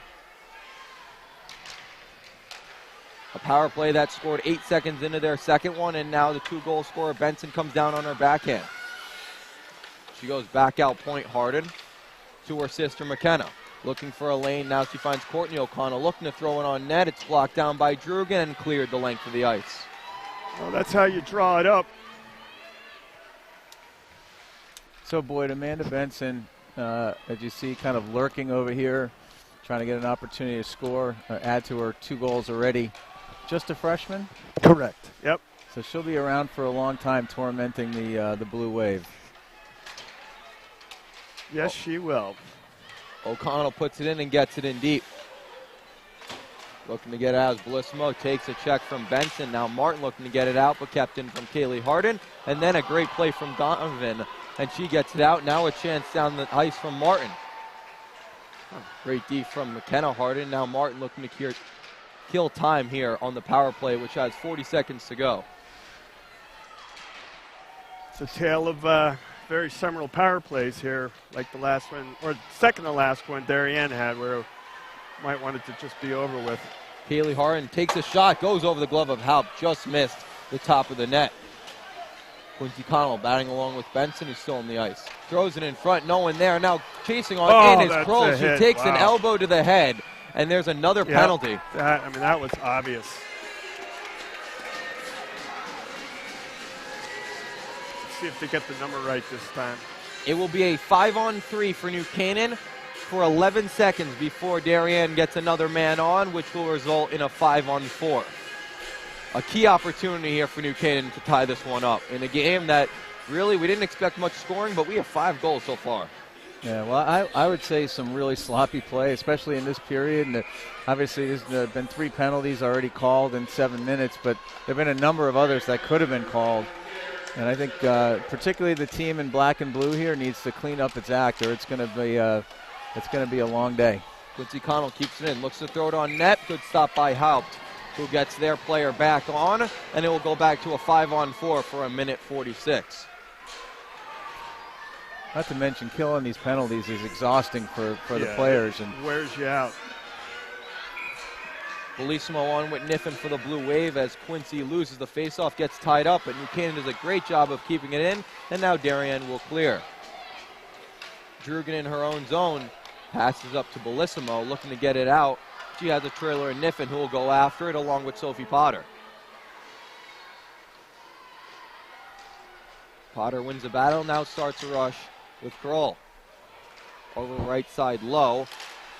A power play that scored 8 seconds into their second one, and now the 2-goal scorer Benson comes down on her backhand. She goes back out point Harden to her sister McKenna. Looking for a lane, now she finds Courtney O'Connell looking to throw it on net. It's blocked down by Drugan and cleared the length of the ice. well, that's how you draw it up. So, Boyd, Amanda Benson, as you see, kind of lurking over here, trying to get an opportunity to score, add to her 2 goals already. Just a freshman? Correct. Yep. So she'll be around for a long time tormenting the Blue Wave. Yes, she will. O'Connell puts it in and gets it in deep. Looking to get out as Bellissimo takes a check from Benson. Now Martin looking to get it out, but kept in from Kaylee Harden. And then a great play from Donovan, and she gets it out. Now a chance down the ice from Martin. Great D from McKenna Harden. Now Martin looking to kill time here on the power play, which has 40 seconds to go. It's a tale of very similar power plays here, like the last one, or second to last one Darien had, where might want it to just be over with. Kaylee Harden takes a shot, goes over the glove of Halp, just missed the top of the net. Quincy Connell batting along with Benson, who's still on the ice. Throws it in front, no one there. Now chasing on in is Kroll. She takes an elbow to the head, and there's another penalty. That was obvious. Let's see if they get the number right this time. It will be a 5-on-3 for New Canaan for 11 seconds before Darien gets another man on, which will result in a 5-on-4. A key opportunity here for New Canaan to tie this one up in a game that really we didn't expect much scoring, but we have 5 goals so far. Yeah, well, I would say some really sloppy play, especially in this period. And obviously, there's been 3 penalties already called in 7 minutes, but there have been a number of others that could have been called. And I think particularly the team in black and blue here needs to clean up its act, or it's going to be a long day. Quincy Connell keeps it in, looks to throw it on net. Good stop by Haupt, who gets their player back on, and it will go back to a 5-on-4 for a minute 46. Not to mention, killing these penalties is exhausting for the players. And wears you out. Bellissimo on with Niffen for the Blue Wave as Quincy loses the faceoff, gets tied up, but New Canaan does a great job of keeping it in, and now Darien will clear. Drugan in her own zone passes up to Bellissimo, looking to get it out. She has a trailer in Niffen, who will go after it along with Sophie Potter. Potter wins the battle, now starts a rush with Kroll. Over the right side low.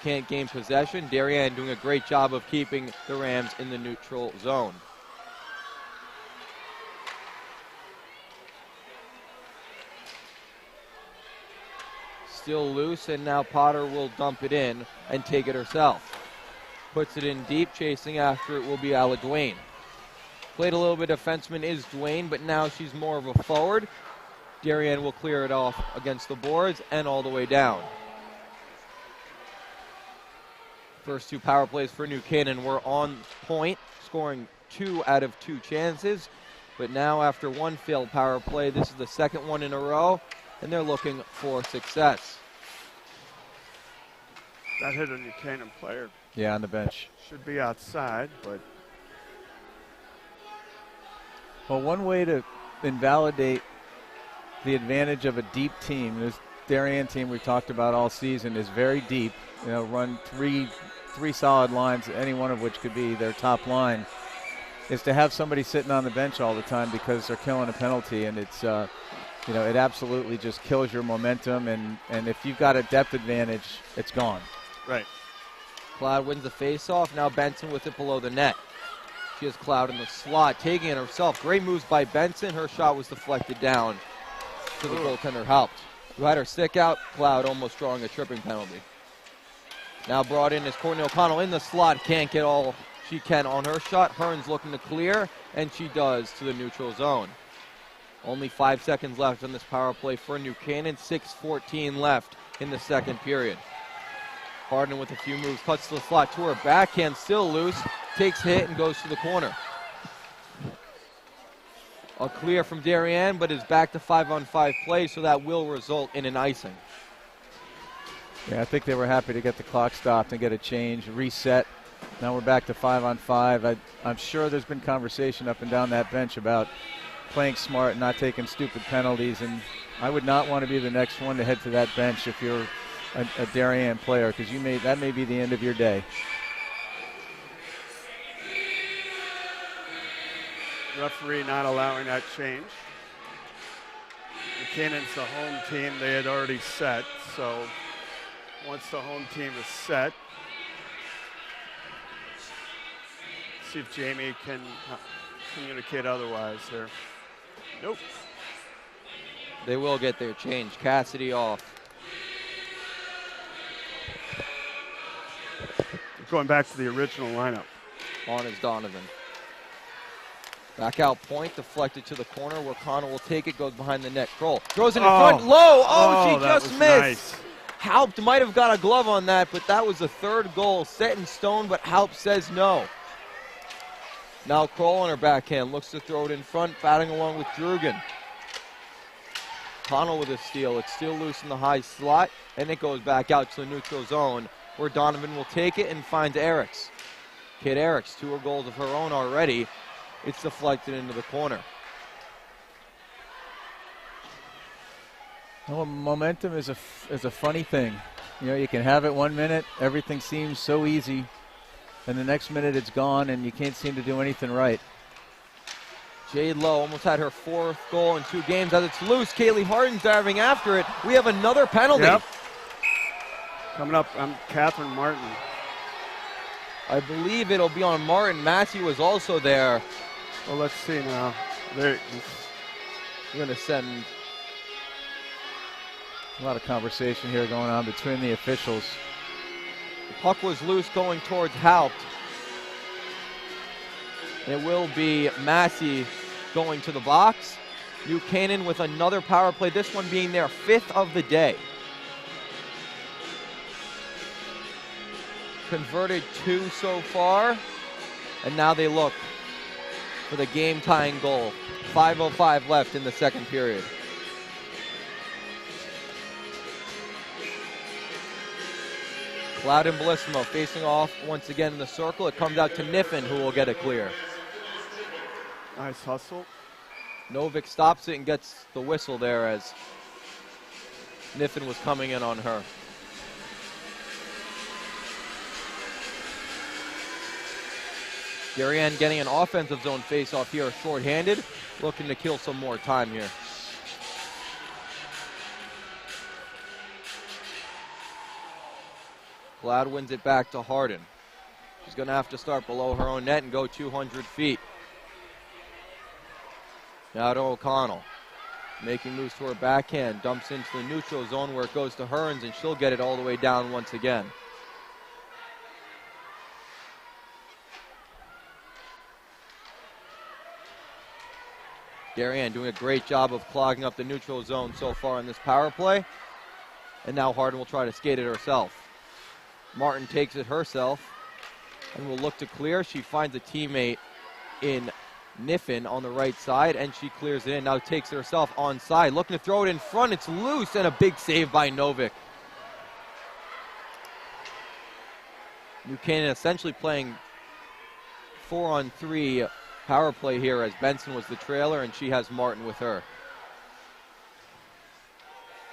Can't gain possession. Darien doing a great job of keeping the Rams in the neutral zone. Still loose, and now Potter will dump it in and take it herself. Puts it in deep, chasing after it will be Ala Duane. Played a little bit defenseman is Duane, but now she's more of a forward. Darien will clear it off against the boards and all the way down. First 2 power plays for New Canaan were on point, scoring 2 out of 2 chances. But now after 1 failed power play, this is the second one in a row, and they're looking for success. That hit a New Canaan player. Yeah, on the bench. Should be outside, but... Well, one way to invalidate the advantage of a deep team, this Darien team we've talked about all season is very deep. You know, run three solid lines, any one of which could be their top line, is to have somebody sitting on the bench all the time because they're killing a penalty, and it's it absolutely just kills your momentum, and if you've got a depth advantage, it's gone. Right. Cloud wins the face-off. Now Benson with it below the net. She has Cloud in the slot, taking it herself. Great moves by Benson. Her shot was deflected down to the goaltender Haupt, who had her stick out. Cloud almost drawing a tripping penalty. Now brought in is Courtney O'Connell in the slot. Can't get all she can on her shot. Hearns looking to clear, and she does to the neutral zone. Only 5 seconds left on this power play for New Canaan. 6:14 left in the second period. Harden with a few moves, cuts to the slot to her backhand, still loose, takes hit and goes to the corner. A clear from Darien, but is back to 5-on-5 play, so that will result in an icing. Yeah, I think they were happy to get the clock stopped and get a change, reset. Now we're back to 5-on-5. I'm sure there's been conversation up and down that bench about playing smart and not taking stupid penalties, and I would not want to be the next one to head to that bench if you're a Darien player, because that may be the end of your day. Referee not allowing that change. Canaan's the home team. They had already set, so once the home team is set, see if Jamie can communicate otherwise here. Nope. They will get their change. Cassidy off. Going back to the original lineup. On is Donovan. Back out point, deflected to the corner where Connell will take it, goes behind the net. Kroll throws it in front, low. She just missed. Nice. Haupt might have got a glove on that, but that was the third goal set in stone, but Haupt says no. Now Kroll on her backhand, looks to throw it in front, batting along with Drugan. Connell with a steal. It's still loose in the high slot, and it goes back out to the neutral zone, where Donovan will take it and finds Eriks. Kid Eriks, 2 goals of her own already. It's deflected into the corner. Well, momentum is a funny thing. You know, you can have it 1 minute, everything seems so easy, and the next minute it's gone, and you can't seem to do anything right. Jade Lowe almost had her 4th goal in 2 games. As it's loose, Kaylee Harden's diving after it. We have another penalty. Yep. Coming up, Catherine Martin. I believe it'll be on Martin. Massey was also there. Well, let's see now. We're going to send a lot of conversation here going on between the officials. The puck was loose going towards Haupt. It will be Massey going to the box. New Canaan with another power play, this one being their 5th of the day. Converted 2 so far, and now they look for the game-tying goal. 5:05 left in the second period. Cloud and Bellissimo facing off once again in the circle. It comes out to Niffen, who will get it clear. Nice hustle. Novick stops it and gets the whistle there as Niffen was coming in on her. Darien getting an offensive zone face-off here, short-handed, looking to kill some more time here. Cloud wins it back to Harden. She's going to have to start below her own net and go 200 feet. Now to O'Connell. Making moves to her backhand, dumps into the neutral zone where it goes to Hearns, and she'll get it all the way down once again. Darien doing a great job of clogging up the neutral zone so far in this power play. And now Harden will try to skate it herself. Martin takes it herself and will look to clear. She finds a teammate in Niffen on the right side, and she clears it in. Now takes it herself onside, looking to throw it in front. It's loose, and a big save by Novick. New Canaan essentially playing 4-on-3 power play here, as Benson was the trailer, and she has Martin with her.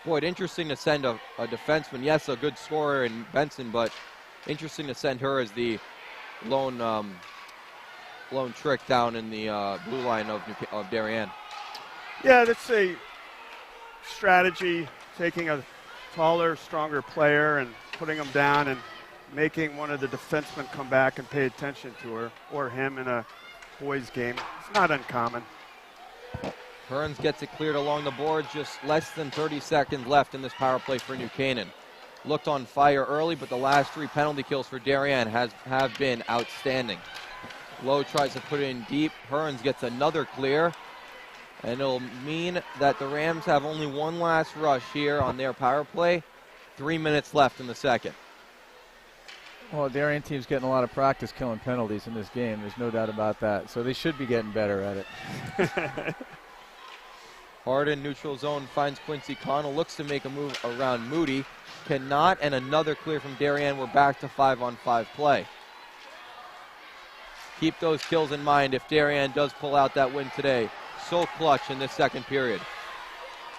Boy, interesting to send a defenseman. Yes, a good scorer in Benson, but interesting to send her as the lone trick down in the blue line of Darien. Yeah, that's a strategy, taking a taller, stronger player and putting him down and making one of the defensemen come back and pay attention to her or him in a boys game. It's not uncommon. Hearns gets it cleared along the boards, just less than 30 seconds left in this power play for New Canaan. Looked on fire early, but the last 3 penalty kills for Darien have been outstanding. Lowe tries to put it in deep. Hearns gets another clear, and it'll mean that the Rams have only one last rush here on their power play. 3 minutes left in the second. Well, the Darien team's getting a lot of practice killing penalties in this game. There's no doubt about that. So they should be getting better at it. Harden, neutral zone, finds Quincy Connell, looks to make a move around Moody. Cannot, and another clear from Darien. We're back to 5-on-5 play. Keep those kills in mind if Darien does pull out that win today. So clutch in this second period.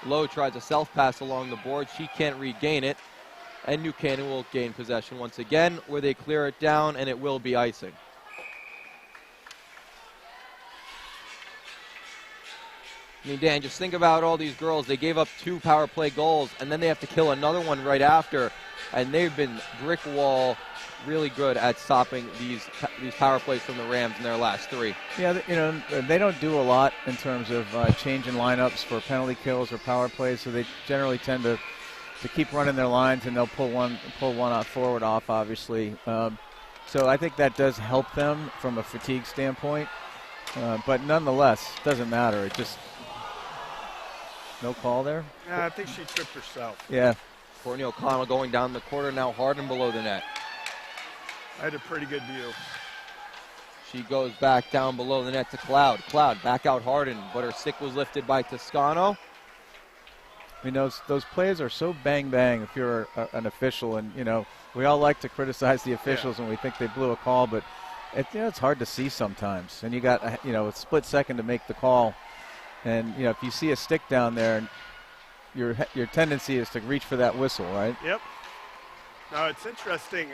Lowe tries a self-pass along the board. She can't regain it. And New Canaan will gain possession once again, where they clear it down, and it will be icing. I mean, Dan, just think about all these girls. They gave up 2 power play goals, and then they have to kill another one right after. And they've been brick wall really good at stopping these power plays from the Rams in their last 3. Yeah, you know, they don't do a lot in terms of changing lineups for penalty kills or power plays, so they generally tend to keep running their lines, and they'll pull one out forward off, obviously. So I think that does help them from a fatigue standpoint. But nonetheless, it doesn't matter. It just no call there. Yeah, I think she tripped herself. Yeah. Courtney O'Connell going down the quarter, now Harden below the net. I had a pretty good view. She goes back down below the net to Cloud. Cloud back out Harden, but her stick was lifted by Toscano. I mean, those plays are so bang bang if you're an official, and we all like to criticize the officials when we think they blew a call, but it's hard to see sometimes, and you got a split second to make the call, and if you see a stick down there, your tendency is to reach for that whistle, right? Yep. Now it's interesting.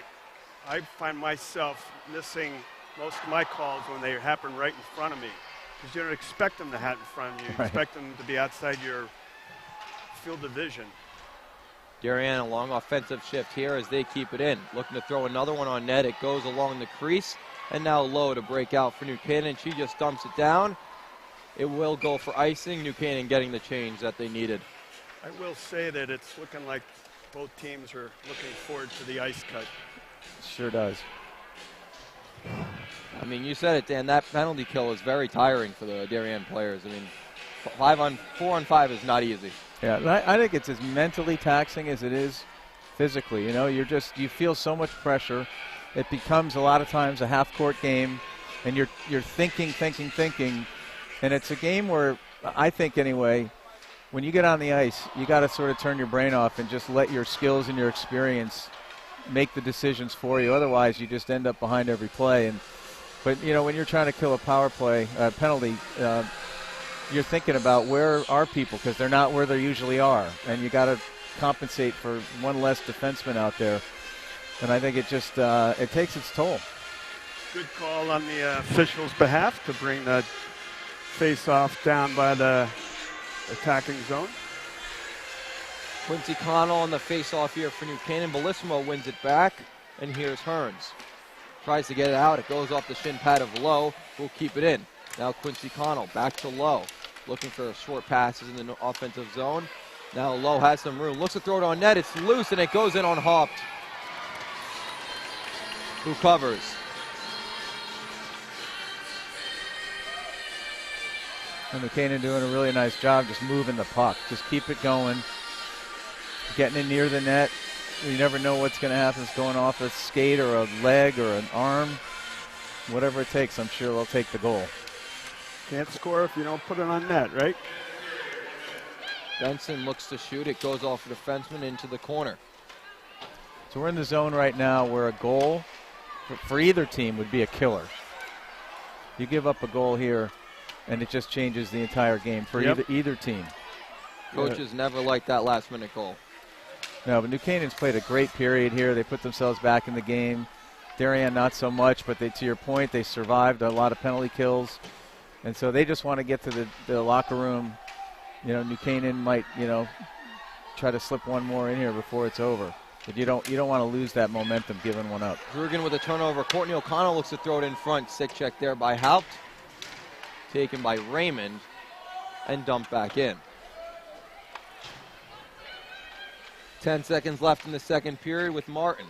I find myself missing most of my calls when they happen right in front of me, because you don't expect them to happen in front of you. You expect them to be outside your field of vision. Darien, a long offensive shift here as they keep it in. Looking to throw another one on net. It goes along the crease, and now Lowe to break out for New Canaan. She just dumps it down. It will go for icing. New Canaan getting the change that they needed. I will say that it's looking like both teams are looking forward to the ice cut. Sure does. I mean, you said it, Dan. That penalty kill is very tiring for the Darien players. I mean, 4 on 5 is not easy. Yeah, I think it's as mentally taxing as it is physically. You feel so much pressure. It becomes a lot of times a half-court game, and you're thinking, and it's a game where I think anyway, when you get on the ice, you got to sort of turn your brain off and just let your skills and your experience make the decisions for you. Otherwise, you just end up behind every play. But when you're trying to kill a power play penalty, you're thinking about where are people, because they're not where they usually are, and you got to compensate for one less defenseman out there. And I think it just it takes its toll. Good call on the officials' behalf to bring the face-off down by the attacking zone. Quincy Connell on the face-off here for New Canaan. Bellissimo wins it back, and here's Hearns. Tries to get it out. It goes off the shin pad of Lowe, who'll keep it in. Now Quincy Connell back to Lowe, looking for short passes in the offensive zone. Now Lowe has some room. Looks to throw it on net. It's loose, and it goes in on Haupt, who covers. And New Canaan doing a really nice job just moving the puck. Just keep it going. Getting it near the net. You never know what's going to happen. It's going off a skate or a leg or an arm. Whatever it takes, I'm sure they'll take the goal. Can't score if you don't put it on net, right? Benson looks to shoot. It goes off the defenseman into the corner. So we're in the zone right now where a goal for either team would be a killer. You give up a goal here, and it just changes the entire game for either team. Coaches never liked that last-minute goal. No, but New Canaan's played a great period here. They put themselves back in the game. Darien not so much, but to your point, they survived a lot of penalty kills. And so they just want to get to the locker room. New Canaan might, try to slip one more in here before it's over. But you don't want to lose that momentum giving one up. Drugan with a turnover. Courtney O'Connell looks to throw it in front. Sick check there by Haupt. Taken by Raymond and dumped back in. 10 seconds left in the second period with Martin.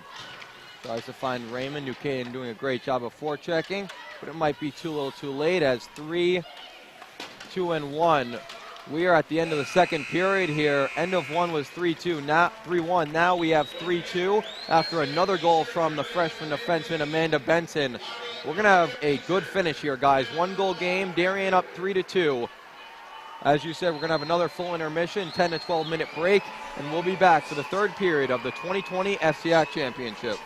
Tries to find Raymond. New Canaan doing a great job of forechecking, but it might be too little too late as 3, 2, and 1. We are at the end of the second period here. End of one was 3-2, now 3-1. Now we have 3-2 after another goal from the freshman defenseman Amanda Benson. We're going to have a good finish here, guys. 1-goal game, Darien up 3-2. As you said, we're going to have another full intermission, 10 to 12-minute break, and we'll be back for the third period of the 2020 FCIAC Championship.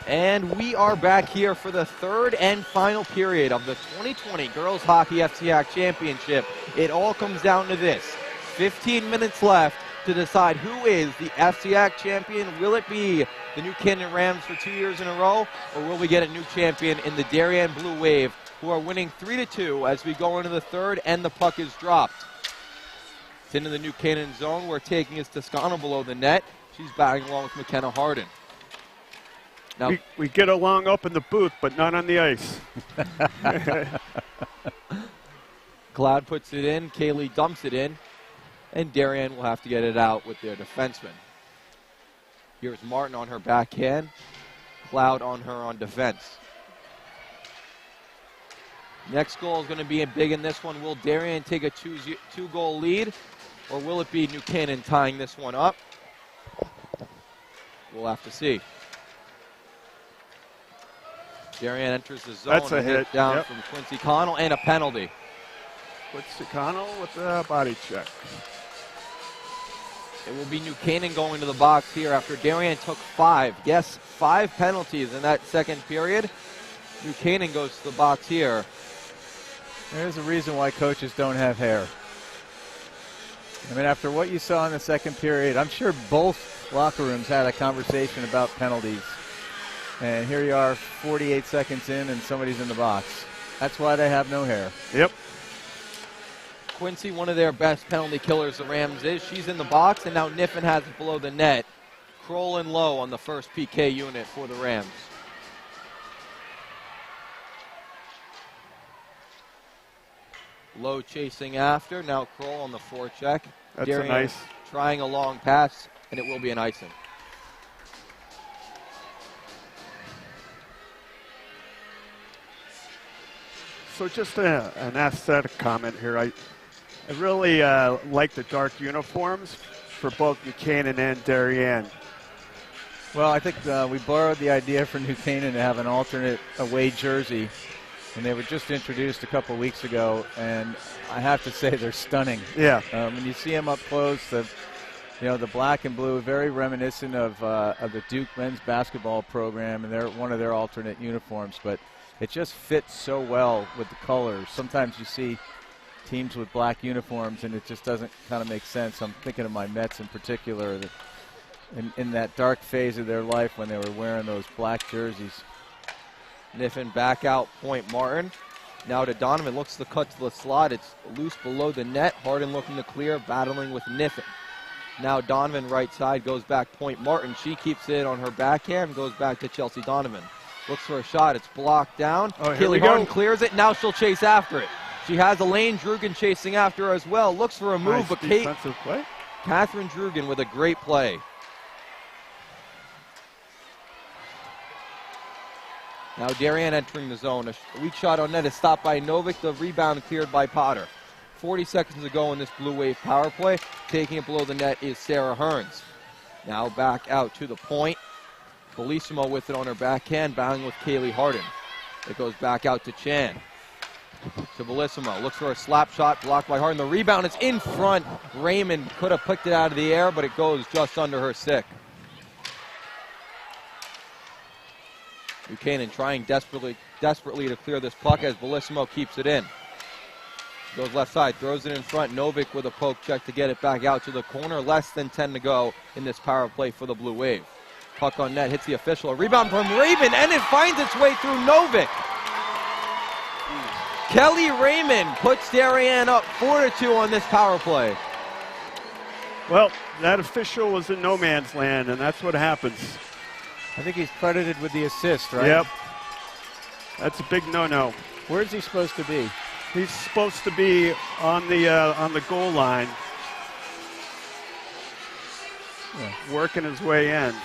And we are back here for the third and final period of the 2020 Girls Hockey FCIAC Championship. It all comes down to this. 15 minutes left to decide who is the FCIAC champion. Will it be the New Canaan Rams for 2 years in a row, or will we get a new champion in the Darien Blue Wave, who are winning 3-2 as we go into the third and the puck is dropped. It's into the New Canaan zone. We're taking is Toscano below the net. She's batting along with McKenna Harden. Now, we get along up in the booth, but not on the ice. Cloud puts it in. Kaylee dumps it in. And Darien will have to get it out with their defenseman. Here's Martin on her backhand. Cloud on her on defense. Next goal is going to be big in this one. Will Darien take a two-goal lead, or will it be New Canaan tying this one up? We'll have to see. Darien enters the zone. That's a hit down from Quincy Connell, and a penalty. Quincy Connell with the body check. It will be New Canaan going to the box here after Darien took 5. Yes, 5 penalties in that second period. New Canaan goes to the box here. There's a reason why coaches don't have hair. I mean, after what you saw in the second period, I'm sure both locker rooms had a conversation about penalties. And here you are 48 seconds in and somebody's in the box. That's why they have no hair. Yep. Quincy, one of their best penalty killers, the Rams is. She's in the box, and now Niffen has it below the net. Kroll and Lowe on the first PK unit for the Rams. Lowe chasing after. Now Kroll on the forecheck. That's Darien a nice. Trying a long pass, and it will be an icing. So just an aesthetic comment here. I really like the dark uniforms for both New Canaan and Darien. Well, I think we borrowed the idea from New Canaan to have an alternate away jersey, and they were just introduced a couple weeks ago, and I have to say they're stunning. Yeah. When you see them up close, the black and blue, very reminiscent of the Duke men's basketball program, and they're one of their alternate uniforms, but it just fits so well with the colors. Sometimes you see teams with black uniforms, and it just doesn't kind of make sense. I'm thinking of my Mets in particular, that in that dark phase of their life when they were wearing those black jerseys. Niffen back out point Martin. Now to Donovan, looks the cut to the slot. It's loose below the net. Harden looking to clear, battling with Niffen. Now Donovan right side, goes back point Martin. She keeps it on her backhand, goes back to Chelsea Donovan. Looks for a shot, it's blocked down. Kaylee Harden clears it, now she'll chase after it. She has Elaine Drugan chasing after her as well. Looks for a move, Nice but defensive play. Catherine Drugan with a great play. Now Darien entering the zone. A weak shot on net is stopped by Novick. The rebound cleared by Potter. 40 seconds to go in this Blue Wave power play. Taking it below the net is Sarah Hearns. Now back out to the point. Bellissimo with it on her backhand, battling with Kaylee Harden. It goes back out to Chan. To Bellissimo. Looks for a slap shot, blocked by Harden. The rebound is in front. Raymond could have picked it out of the air, but it goes just under her stick. Buchanan trying desperately to clear this puck as Bellissimo keeps it in. Goes left side, throws it in front. Novick with a poke check to get it back out to the corner. Less than 10 to go in this power play for the Blue Wave. Puck on net, hits the official. A rebound from Raymond, and it finds its way through Novick. Kelly Raymond puts Darien up 4-2 on this power play. Well, that official was in no man's land, and that's what happens. I think he's credited with the assist, right? Yep. That's a big no-no. Where's he supposed to be? He's supposed to be on the goal line, working his way in,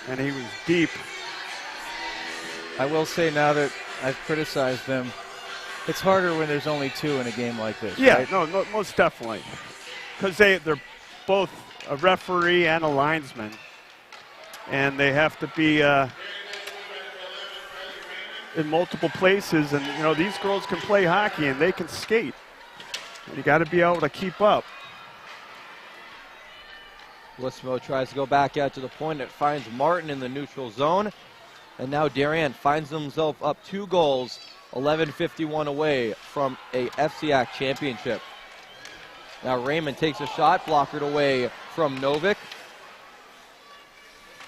and he was deep. I will say, now that I've criticized them, it's harder when there's only 2 in a game like this. Yeah, right? no, most definitely, because they're both a referee and a linesman, and they have to be in multiple places. And these girls can play hockey and they can skate. And you got to be able to keep up. Bellissimo tries to go back out to the point. It finds Martin in the neutral zone. And now Darien finds himself up 2 goals, 11:51 away from a FCIAC championship. Now Raymond takes a shot, blockered away from Novick.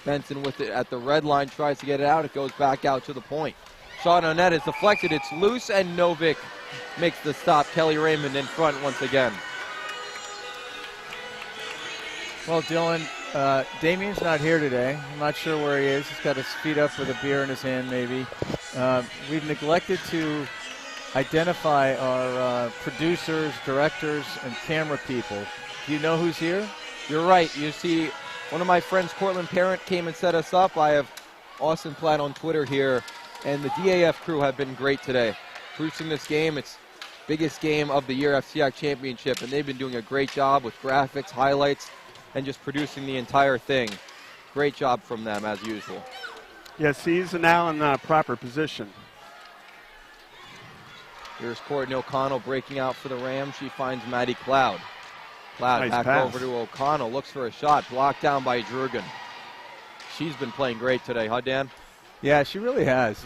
Benson with it at the red line, tries to get it out. It goes back out to the point. Shot on net is deflected. It's loose, and Novick makes the stop. Kelly Raymond in front once again. Well, Dylan, Damien's not here today. I'm not sure where he is. He's got his feet up with a beer in his hand, maybe. We've neglected to identify our producers, directors, and camera people. Do you know who's here? You're right. You see, one of my friends, Cortland Parent, came and set us up. I have Austin Platt on Twitter here, and the DAF crew have been great today. Producing this game, it's biggest game of the year, FCIAC Championship, and they've been doing a great job with graphics, highlights, and just producing the entire thing. Great job from them, as usual. Yes, he's now in the proper position. Here's Courtney O'Connell breaking out for the Rams. She finds Maddie Cloud. Cloud Nice back pass. over to O'Connell, looks for a shot, blocked down by Drugan. She's been playing great today, huh, Dan? Yeah, she really has.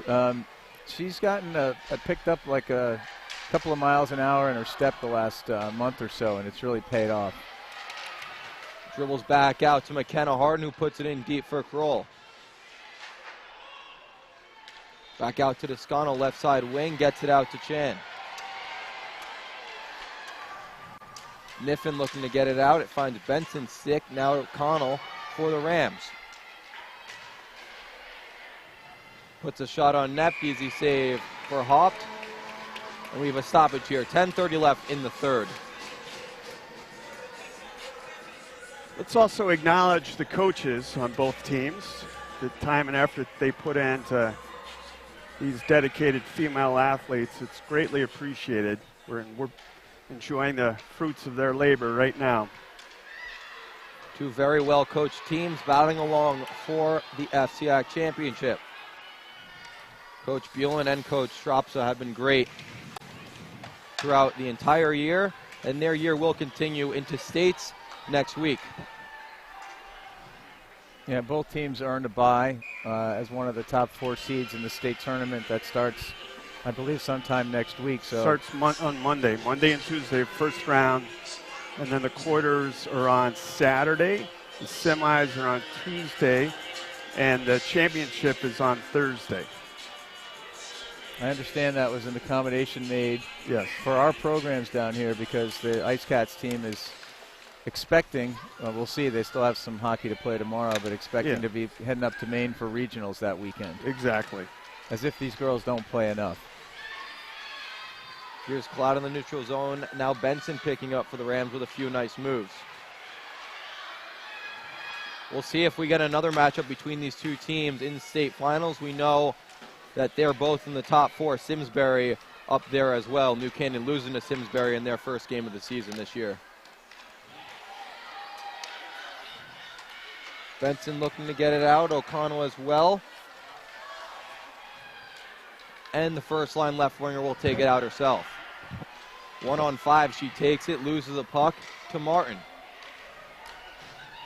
She's gotten picked up like a couple of miles an hour in her step the last month or so, and it's really paid off. Dribbles back out to McKenna Harden, who puts it in deep for Kroll. Back out to Toscano, left side wing, gets it out to Chan. Niffen looking to get it out. It finds Benson sick. Now O'Connell for the Rams. Puts a shot on net. Easy save for Haupt. And we have a stoppage here. 10:30 left in the third. Let's also acknowledge the coaches on both teams, the time and effort they put into these dedicated female athletes. It's greatly appreciated. We're enjoying the fruits of their labor right now. Two very well-coached teams battling along for the FCIAC Championship. Coach Buellen and Coach Stropsa have been great throughout the entire year, and their year will continue into states next week. Yeah, both teams earned a bye as one of the top 4 seeds in the state tournament that starts, I believe, sometime next week. So Starts on Monday and Tuesday, first round, and then the quarters are on Saturday, the semis are on Tuesday, and the championship is on Thursday. I understand that was an accommodation made Yes. for our programs down here because the Ice Cats team is expecting, we'll see, they still have some hockey to play tomorrow, but expecting to be heading up to Maine for regionals that weekend. Exactly. As if these girls don't play enough. Here's Cloud in the neutral zone. Now Benson picking up for the Rams with a few nice moves. We'll see if we get another matchup between these two teams in state finals. We know that they're both in the top 4. Simsbury up there as well. New Canaan losing to Simsbury in their first game of the season this year. Benson looking to get it out. O'Connell as well. And the first line left winger will take it out herself. 1-on-5, she takes it, loses the puck to Martin.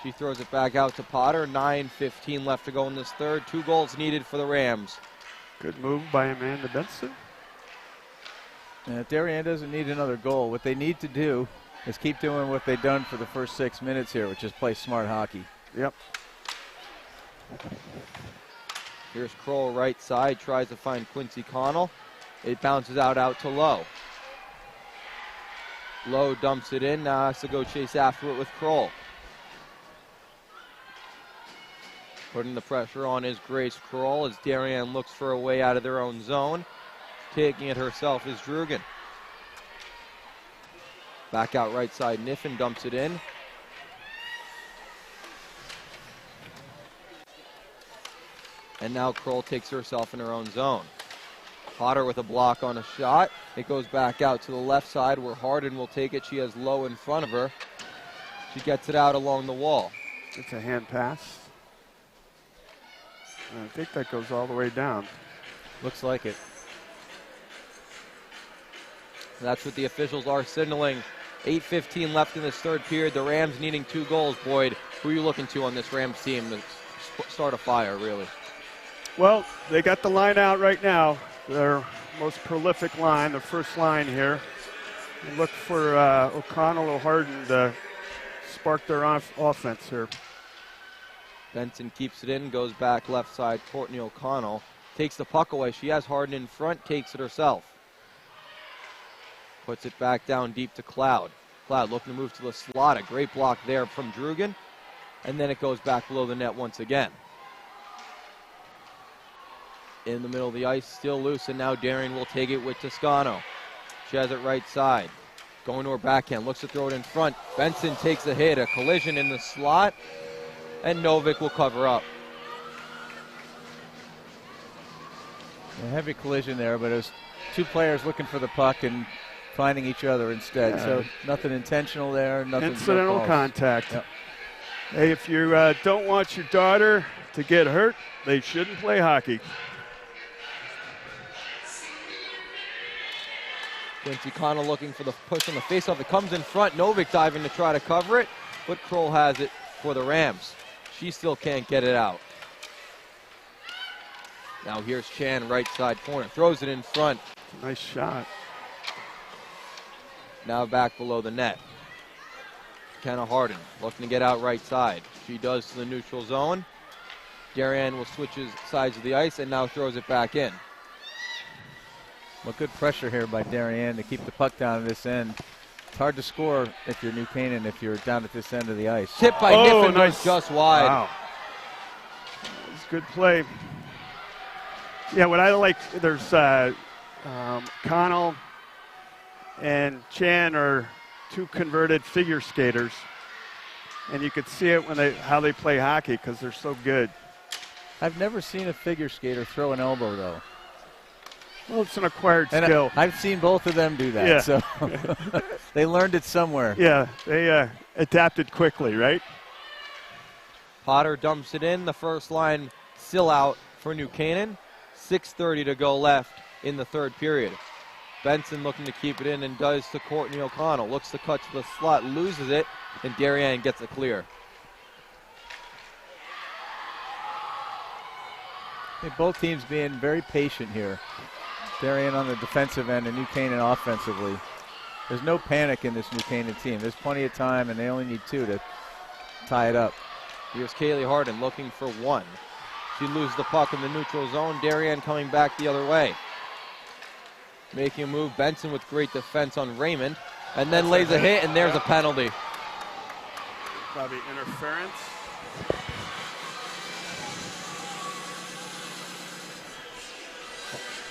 She throws it back out to Potter. 9:15 left to go in this third. 2 goals needed for the Rams. Good move by Amanda Benson. Darien doesn't need another goal. What they need to do is keep doing what they've done for the first 6 minutes here, which is play smart hockey. Yep. Here's Kroll right side, tries to find Quincy Connell. It bounces out to Lowe. Lowe dumps it in, now has to go chase after it with Kroll. Putting the pressure on is Grace Kroll as Darien looks for a way out of their own zone. Taking it herself is Drugan. Back out right side, Niffen dumps it in. And now Kroll takes herself in her own zone. Potter with a block on a shot. It goes back out to the left side where Harden will take it. She has Lowe in front of her. She gets it out along the wall. It's a hand pass. I think that goes all the way down. Looks like it. That's what the officials are signaling. 8:15 left in this third period. The Rams needing 2 goals. Boyd, who are you looking to on this Rams team to start a fire, really? Well, they got the line out right now. Their most prolific line, the first line here. And look for O'Connell or Harden to spark their offense here. Benson keeps it in, goes back left side. Courtney O'Connell takes the puck away. She has Harden in front, takes it herself. Puts it back down deep to Cloud. Cloud looking to move to the slot. A great block there from Drugan. And then it goes back below the net once again. In the middle of the ice, still loose, and now Darien will take it with Toscano. She has it right side. Going to her backhand, looks to throw it in front. Benson takes a hit, a collision in the slot, and Novick will cover up. A heavy collision there, but it was two players looking for the puck and finding each other instead. So nothing intentional there, nothing. Incidental no contact. Yep. Hey, if you don't want your daughter to get hurt, they shouldn't play hockey. Quincy Connell looking for the push on the faceoff. It comes in front. Novick diving to try to cover it, but Kroll has it for the Rams. She still can't get it out. Now here's Chan, right side corner. Throws it in front. Nice shot. Now back below the net. Kenna Harden looking to get out right side. She does to the neutral zone. Darien will switch his sides of the ice and now throws it back in. Well, good pressure here by Darien to keep the puck down at this end. It's hard to score if you're New Canaan if you're down at this end of the ice. Tip by Niffen goes just wide. Wow. It's good play. Yeah, what I like, there's Connell and Chan are two converted figure skaters, and you could see it when how they play hockey because they're so good. I've never seen a figure skater throw an elbow, though. Well, it's an acquired skill. I've seen both of them do that, so they learned it somewhere. Yeah, they adapted quickly, right? Potter dumps it in. The first line still out for New Canaan. 6:30 to go left in the third period. Benson looking to keep it in and does to Courtney O'Connell. Looks to cut to the slot, loses it, and Darien gets it clear. Both teams being very patient here. Darien on the defensive end and New Canaan offensively. There's no panic in this New Canaan team. There's plenty of time, and they only need two to tie it up. Here's Kaylee Harden looking for one. She loses the puck in the neutral zone. Darien coming back the other way. Making a move. Benson with great defense on Raymond. And then lays a hit, and there's a penalty. Probably interference.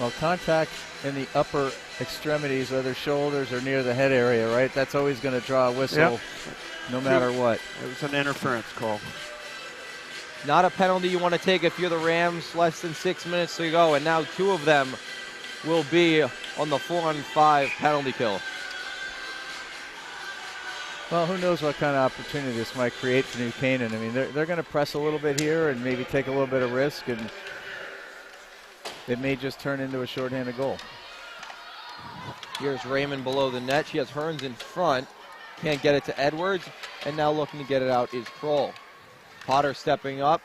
Well, contact in the upper extremities, whether shoulders or near the head area, right? That's always going to draw a whistle, no matter what. It was an interference call. Not a penalty you want to take if you're the Rams. Less than 6 minutes to go, and now two of them will be on the 4-on-5 penalty kill. Well, who knows what kind of opportunity this might create for New Canaan. I mean, they're going to press a little bit here and maybe take a little bit of risk, and it may just turn into a shorthanded goal. Here's Raymond below the net. She has Hearns in front. Can't get it to Edwards, and now looking to get it out is Kroll. Potter stepping up,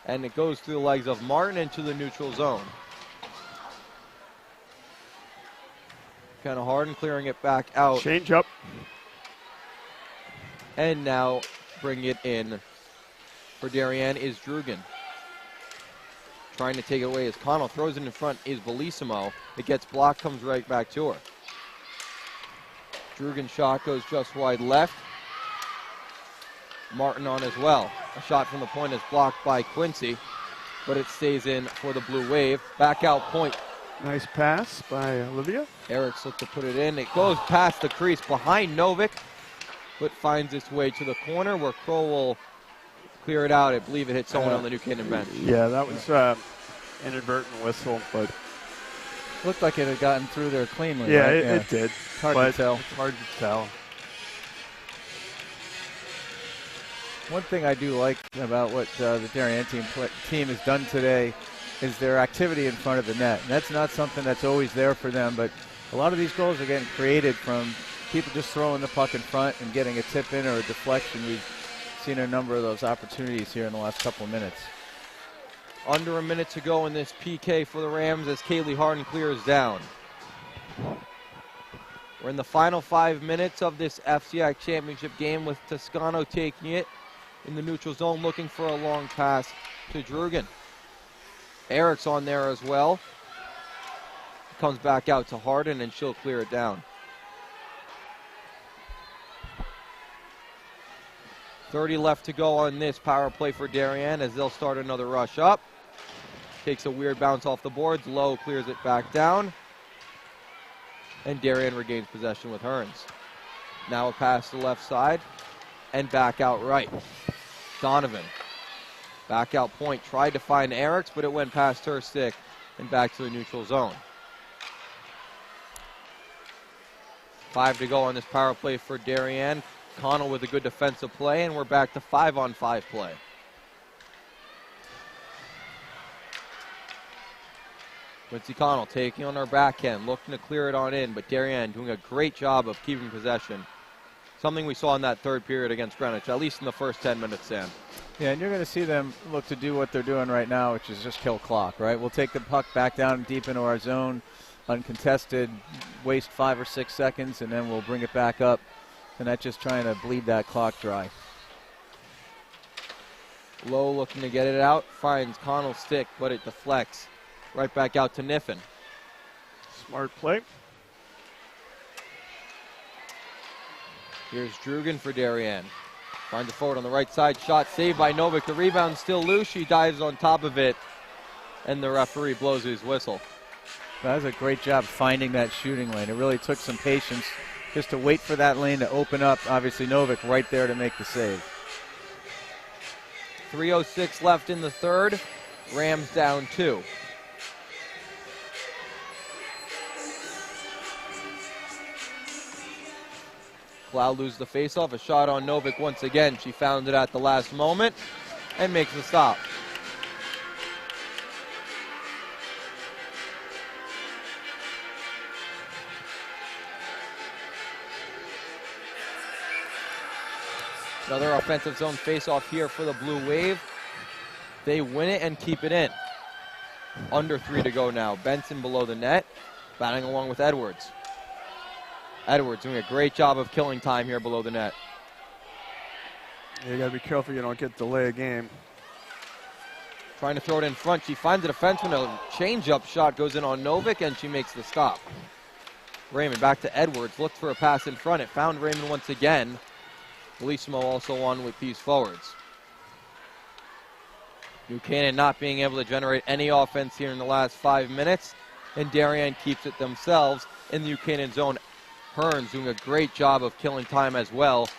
and it goes through the legs of Martin into the neutral zone. Kind of Harden clearing it back out. Change up. And now bring it in for Darien is Drugan. Trying to take it away as Connell throws it in front is Bellissimo. It gets blocked, comes right back to her. Drugan's shot goes just wide left. Martin on as well. A shot from the point is blocked by Quincy, but it stays in for the Blue Wave. Back out point. Nice pass by Olivia. Eric's looked to put it in. It goes past the crease behind Novick, but finds its way to the corner where Kroll will clear it out. I believe it hit someone on the New Canaan bench. Yeah, that was inadvertent whistle, but looked like it had gotten through there cleanly. Yeah, right? it did. It's hard to tell. It's hard to tell. One thing I do like about what the Darien team has done today is their activity in front of the net. And that's not something that's always there for them, but a lot of these goals are getting created from people just throwing the puck in front and getting a tip in or a deflection. We've seen a number of those opportunities here in the last couple of minutes. Under a minute to go in this PK for the Rams as Kaylee Harden clears down. We're in the final 5 minutes of this FCIAC championship game with Toscano taking it in the neutral zone, looking for a long pass to Drugan. Eric's on there as well. Comes back out to Harden, and she'll clear it down. 30 left to go on this power play for Darien as they'll start another rush up. Takes a weird bounce off the boards. Lowe clears it back down. And Darien regains possession with Hearns. Now a pass to the left side and back out right. Donovan. Back out point. Tried to find Eric's, but it went past her stick and back to the neutral zone. 5 to go on this power play for Darien. Connell with a good defensive play, and we're back to 5-on-5 play. Quincy Connell taking on her backhand, looking to clear it on in, but Darien doing a great job of keeping possession. Something we saw in that third period against Greenwich, at least in the first 10 minutes, Sam. Yeah, and you're going to see them look to do what they're doing right now, which is just kill clock, right? We'll take the puck back down deep into our zone, uncontested, waste 5 or 6 seconds, and then we'll bring it back up. And that's just trying to bleed that clock dry. Lowe looking to get it out, finds Connell's stick, but it deflects. Right back out to Niffen. Smart play. Here's Drugan for Darien. Finds a forward on the right side, shot saved by Novik. The rebound still loose, she dives on top of it, and the referee blows his whistle. That was a great job finding that shooting lane. It really took some patience just to wait for that lane to open up. Obviously, Novik right there to make the save. 3:06 left in the third. Rams down 2. Cloud loses the faceoff. A shot on Novik once again. She found it at the last moment and makes the stop. Another offensive zone faceoff here for the Blue Wave. They win it and keep it in. Under 3 to go now. Benson below the net, batting along with Edwards. Edwards doing a great job of killing time here below the net. You got to be careful you don't get delay a game. Trying to throw it in front. She finds a defenseman. A change-up shot goes in on Novik, and she makes the stop. Raymond back to Edwards. Looked for a pass in front. It found Raymond once again. Bellissimo also on with these forwards. New Canaan not being able to generate any offense here in the last 5 minutes, and Darien keeps it themselves in the New Canaan zone. Hearns doing a great job of killing time as well.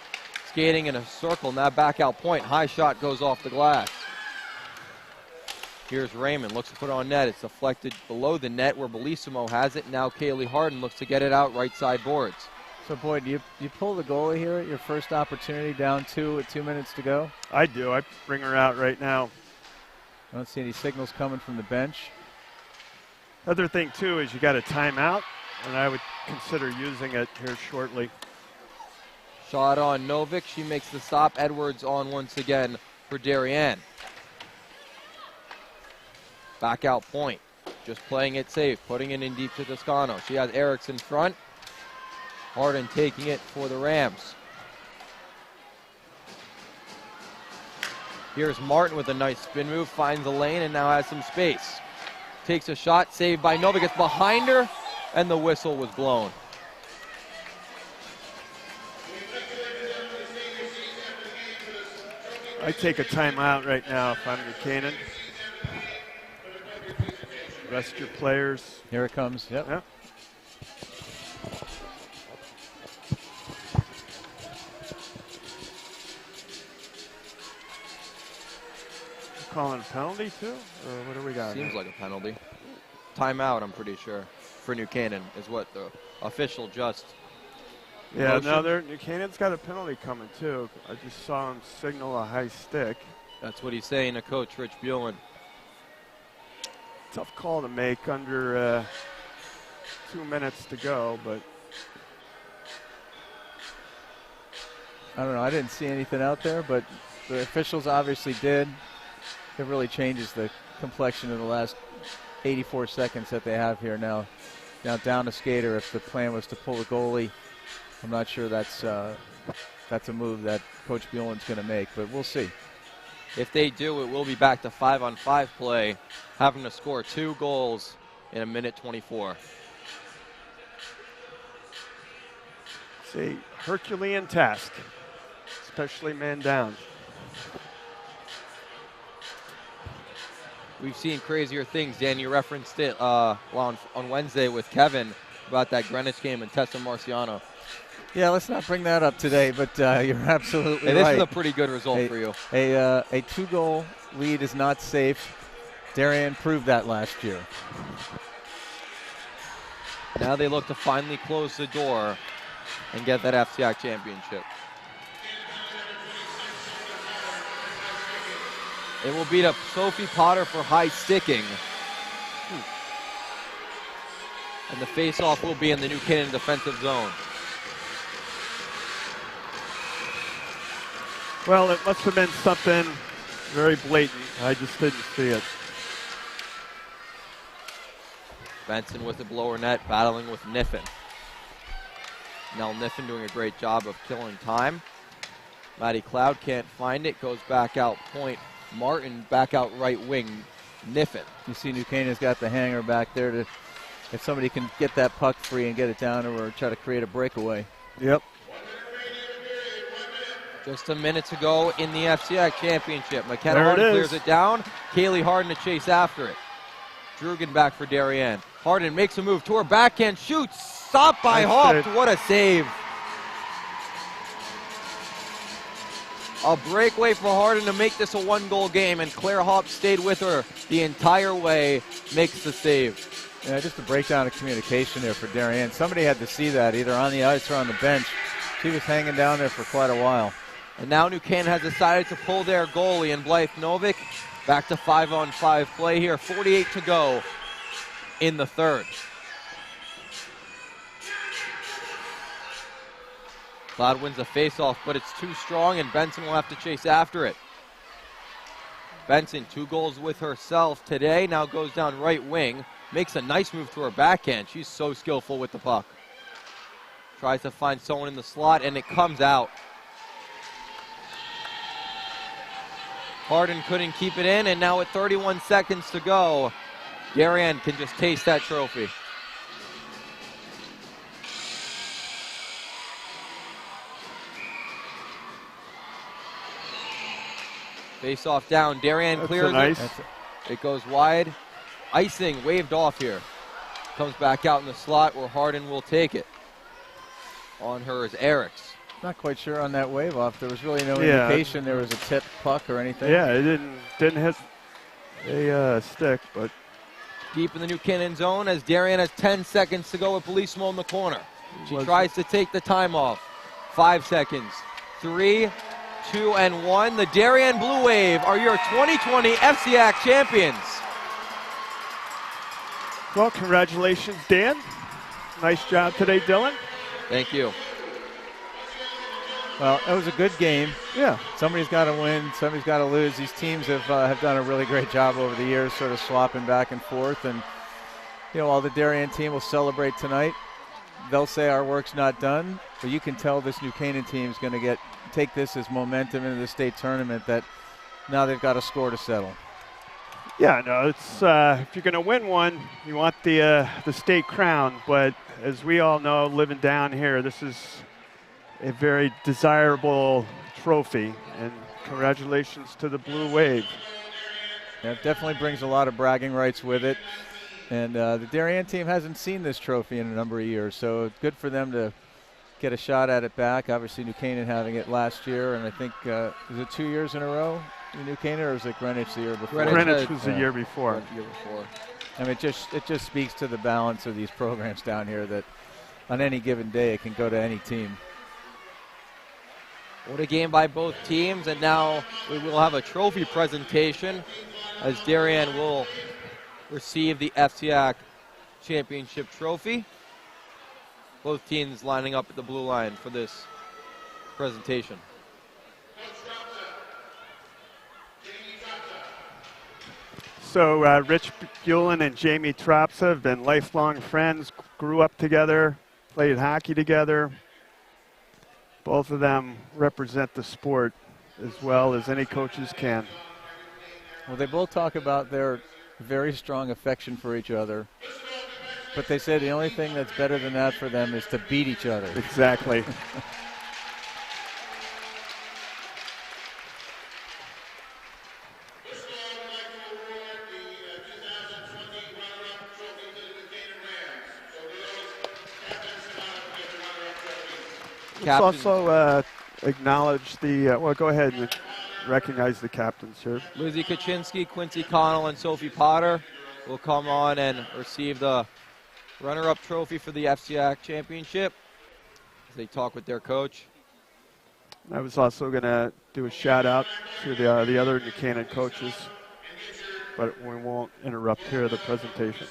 Skating in a circle, now back out point. High shot goes off the glass. Here's Raymond, looks to put it on net. It's deflected below the net where Bellissimo has it. Now Kaylee Harden looks to get it out right side boards. So, Boyd, do you pull the goalie here at your first opportunity down 2 with 2 minutes to go? I do. I bring her out right now. I don't see any signals coming from the bench. Other thing, too, is you got a timeout, and I would consider using it here shortly. Shot on Novik. She makes the stop. Edwards on once again for Darien. Back out point. Just playing it safe, putting it in deep to Toscano. She has Eriks in front. Harden taking it for the Rams. Here's Martin with a nice spin move, finds the lane and now has some space. Takes a shot, saved by Novik. It's behind her, and the whistle was blown. I take a timeout right now if I'm New Canaan. Rest your players. Here it comes. Yep. Yep. Calling a penalty too? Or what do we got? Seems like a penalty. Timeout, I'm pretty sure, for New Canaan is what the official just Yeah, motion. no, New Canaan's got a penalty coming too. I just saw him signal a high stick. That's what he's saying to Coach Rich Buellin. Tough call to make under 2 minutes to go, but I don't know. I didn't see anything out there, but the officials obviously did. It really changes the complexion of the last 84 seconds that they have here now. Now down a skater. If the plan was to pull a goalie, I'm not sure that's a move that Coach Buellen's going to make, but we'll see. If they do, it will be back to 5-on-5 play, having to score 2 goals in a minute 24. It's a Herculean task, especially man down. We've seen crazier things. Dan, you referenced it on Wednesday with Kevin about that Greenwich game and Tessa Marciano. Yeah, let's not bring that up today, but you're absolutely Hey, this right. is a pretty good result for you. A 2-goal lead is not safe. Darien proved that last year. Now they look to finally close the door and get that FCIAC championship. It will be to Sophie Potter for high sticking. And the face-off will be in the New Canaan defensive zone. Well, it must have been something very blatant. I just didn't see it. Benson with the blower net, battling with Niffen. Nell Niffen doing a great job of killing time. Maddie Cloud can't find it, goes back out point. Martin back out right wing, Niffen. You see New Canaan's got the hanger back there to, if somebody can get that puck free and get it down or try to create a breakaway. Yep. Just a minute to go in the FCIAC championship. McKenna There it Harden is. clears it down. Kaylee Harden to chase after it. Drugan back for Darien. Harden makes a move to her backhand, shoots, stopped by Nice Haupt. save. What a save. A breakaway for Harden to make this a 1-goal game, and Claire Haupt stayed with her the entire way, makes the save. Yeah, just a breakdown of communication there for Darien. Somebody had to see that, either on the ice or on the bench. She was hanging down there for quite a while. And now New Canaan has decided to pull their goalie in Blythe Novick. Back to 5-on-5 play here. 48 to go in the third. Cloud wins the faceoff, but it's too strong, and Benson will have to chase after it. Benson, 2 goals with herself today, now goes down right wing. Makes a nice move to her backhand. She's so skillful with the puck. Tries to find someone in the slot, and it comes out. Harden couldn't keep it in, and now with 31 seconds to go, Darien can just taste that trophy. Face off down. Darien clears nice. it. It goes wide. Icing waved off here. Comes back out in the slot where Harden will take it. On her is Eriks. Not quite sure on that wave off. There was really no Yeah. indication there was a tip puck or anything. Yeah, it didn't hit a stick, but Deep in the New Canaan zone as Darien has 10 seconds to go with Belismo in the corner. She tries to take the time off. 5 seconds. 3, 2, and 1. The Darien Blue Wave are your 2020 FCIAC champions. well, congratulations, Dan. Nice job today, Dylan. Thank you. Well, it was a good game. Yeah. Somebody's got to win. Somebody's got to lose. These teams have done a really great job over the years, sort of swapping back and forth. And, while the Darien team will celebrate tonight, they'll say our work's not done. But you can tell this New Canaan team is going to take this as momentum into the state tournament that now they've got a score to settle. Yeah, no, it's if you're going to win one, you want the state crown. But as we all know, living down here, this is a very desirable trophy. And congratulations to the Blue Wave. Yeah, it definitely brings a lot of bragging rights with it. And the Darien team hasn't seen this trophy in a number of years, so it's good for them to get a shot at it back. Obviously, New Canaan having it last year, and I think, is it 2 years in a row in New Canaan, or was it Greenwich the year before? Greenwich was the year before. I mean, it just speaks to the balance of these programs down here that on any given day it can go to any team. What a game by both teams, and now we will have a trophy presentation as Darien will receive the FCIAC championship trophy. Both teams lining up at the blue line for this presentation. So Rich Buellin and Jamie Tropsa have been lifelong friends, grew up together, played hockey together. Both of them represent the sport as well as any coaches can. Well, they both talk about their very strong affection for each other, but they say the only thing that's better than that for them is to beat each other. Exactly. Let's also acknowledge the, well, go ahead and recognize the captains here. Lizzie Kaczynski, Quincy Connell, and Sophie Potter will come on and receive the runner-up trophy for the FCIAC championship as they talk with their coach. I was also going to do a shout-out to the other New Canaan coaches, but we won't interrupt here the presentation.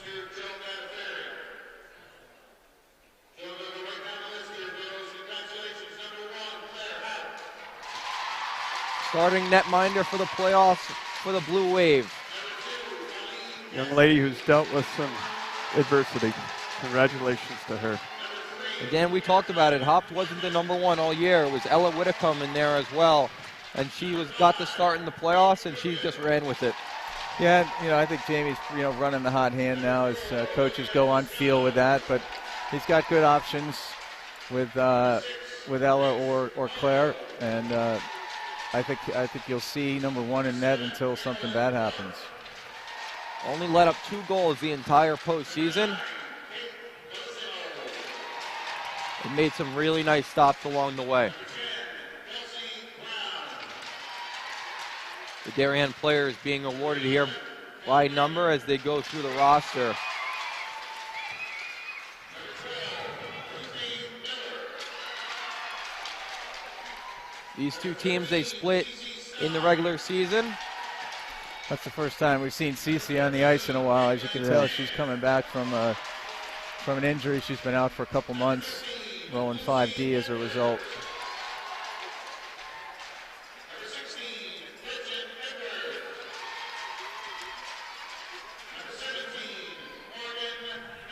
Starting netminder for the playoffs for the Blue Wave. Young lady who's dealt with some adversity. Congratulations to her. Again, we talked about it. Hopt wasn't the number one all year. It was Ella Whitcomb in there as well. And she got the start in the playoffs, and she just ran with it. Yeah, I think Jamie's, running the hot hand now as coaches go on field with that. But he's got good options with Ella or Claire. And I think you'll see number one in net until something bad happens. Only let up 2 goals the entire postseason. It made some really nice stops along the way. The Darien players being awarded here by number as they go through the roster. These two teams, they split in the regular season. That's the first time we've seen Cece on the ice in a while. As you can tell, she's coming back from an injury. She's been out for a couple months, rolling 5D as a result.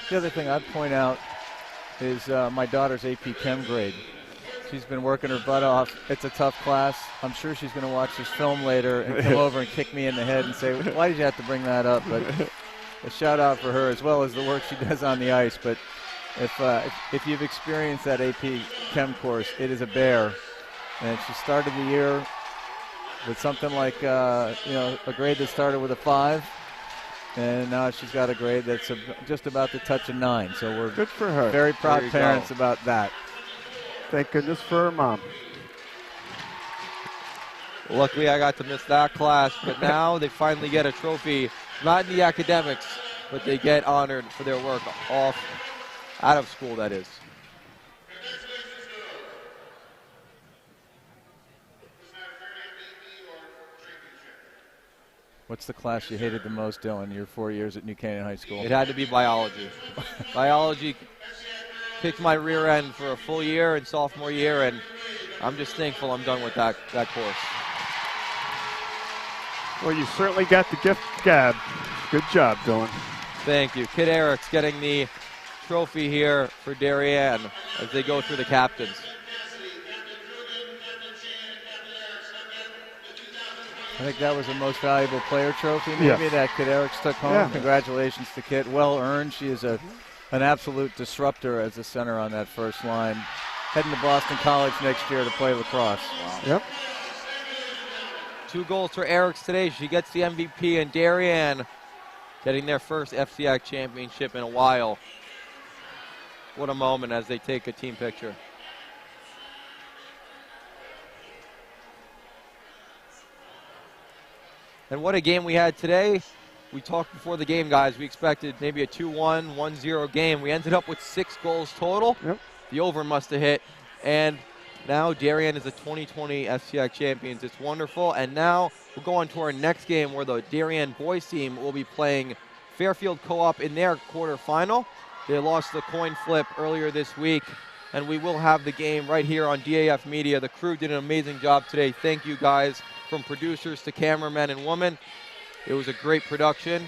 The other thing I'd point out is my daughter's AP Chem grade. She's been working her butt off. It's a tough class. I'm sure she's going to watch this film later and come over and kick me in the head and say, why did you have to bring that up? But a shout out for her as well as the work she does on the ice. But if you've experienced that AP Chem course, it is a bear. And she started the year with something like a grade that started with a 5. And now she's got a grade that's just about to touch a 9. So we're good for her. Very proud parents about that. Thank goodness for her mom. Luckily, I got to miss that class, but now they finally get a trophy, not in the academics, but they get honored for their work out of school, that is. What's the class you hated the most, Dylan, your 4 years at New Canaan High School? It had to be biology. Biology kicked my rear end for a full year in sophomore year, and I'm just thankful I'm done with that course. Well, you certainly got the gift gab. Good job, Dylan. Thank you. Kid Eric's getting the trophy here for Darien as they go through the captains. I think that was the most valuable player trophy maybe that Kid Eric's took home. Yeah. Congratulations to Kid. Well earned. She is an absolute disruptor as a center on that first line. Heading to Boston College next year to play lacrosse. Wow. Yep. 2 goals for Eric's today. She gets the MVP, and Darien getting their first FCIAC championship in a while. What a moment as they take a team picture. And what a game we had today. We talked before the game, guys. We expected maybe a 2-1, 1-0 game. We ended up with 6 goals total. Yep. The over must have hit. And now Darien is the 2020 FCIAC champions. It's wonderful. And now we'll go on to our next game where the Darien boys team will be playing Fairfield Co-op in their quarterfinal. They lost the coin flip earlier this week. And we will have the game right here on DAF Media. The crew did an amazing job today. Thank you, guys, from producers to cameramen and women. It was a great production,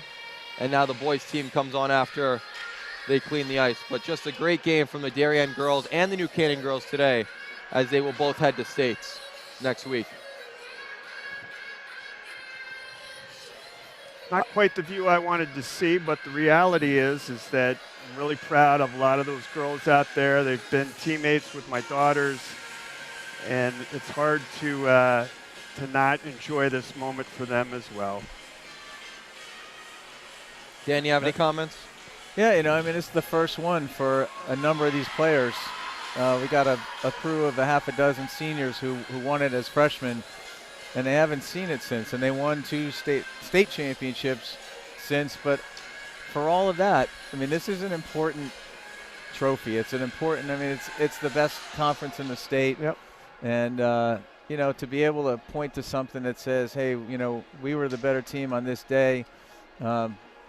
and now the boys team comes on after they clean the ice. But just a great game from the Darien girls and the New Canaan girls today, as they will both head to states next week. Not quite the view I wanted to see, but the reality is that I'm really proud of a lot of those girls out there. They've been teammates with my daughters, and it's hard to not enjoy this moment for them as well. Dan, you have any comments? Yeah, you know, I mean, it's the first one for a number of these players. We got a crew of a half a dozen seniors who won it as freshmen, and they haven't seen it since. And they won 2 state championships since. But for all of that, I mean, this is an important trophy. It's an important. I mean, it's the best conference in the state. Yep. And you know, to be able to point to something that says, hey, you know, we were the better team on this day.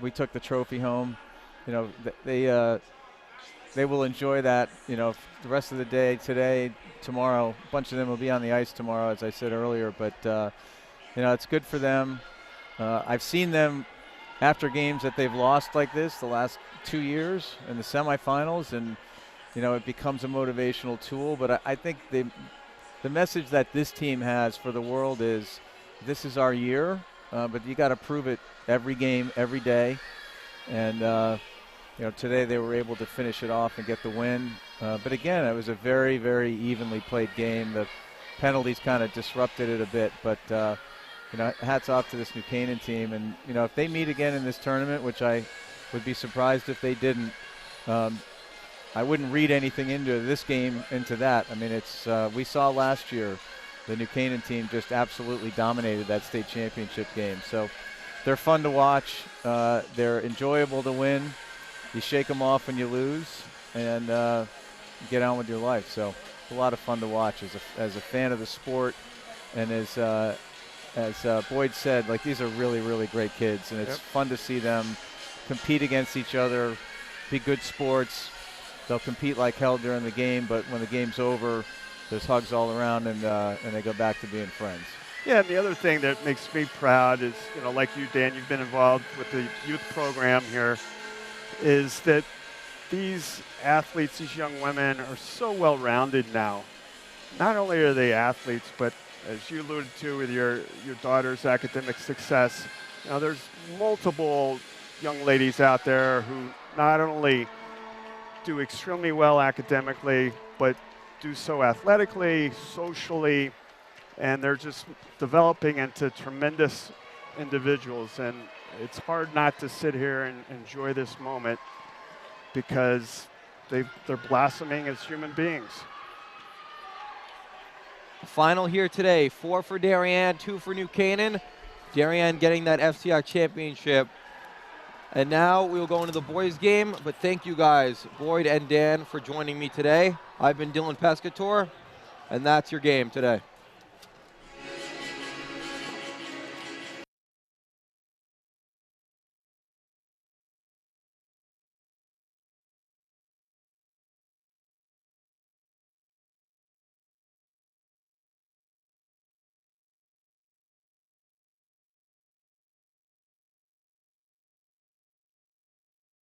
We took the trophy home. You know, they will enjoy that, you know, the rest of the day, today, tomorrow. A bunch of them will be on the ice tomorrow, as I said earlier. But, you know, it's good for them. I've seen them after games that they've lost like this the last 2 years in the semifinals, and, you know, it becomes a motivational tool. But I think the message that this team has for the world is this is our year, but you got to prove it every game, every day. And, you know, today they were able to finish it off and get the win. But again, it was a very, very evenly played game. The penalties kind of disrupted it a bit. But, you know, hats off to this New Canaan team. And, you know, if they meet again in this tournament, which I would be surprised if they didn't, I wouldn't read anything into this game into that. I mean, it's we saw last year the New Canaan team just absolutely dominated that state championship game. So they're fun to watch. They're enjoyable to win. You shake them off when you lose, and get on with your life. So it's a lot of fun to watch as a fan of the sport, and as Boyd said, like, these are really, really great kids, and it's fun to see them compete against each other, be good sports. They'll compete like hell during the game, but when the game's over, there's hugs all around, and they go back to being friends. Yeah, and the other thing that makes me proud is, you know, like you, Dan, you've been involved with the youth program here, is that these athletes, these young women, are so well-rounded now. Not only are they athletes, but as you alluded to with your daughter's academic success, you know, there's multiple young ladies out there who not only do extremely well academically, but do so athletically, socially, and they're just developing into tremendous individuals. And it's hard not to sit here and enjoy this moment because they're blossoming as human beings. Final here today, 4 for Darien, 2 for New Canaan. Darien getting that FCIAC championship. And now we'll go into the boys game, but thank you guys, Boyd and Dan, for joining me today. I've been Dylan Pescator, and that's your game today.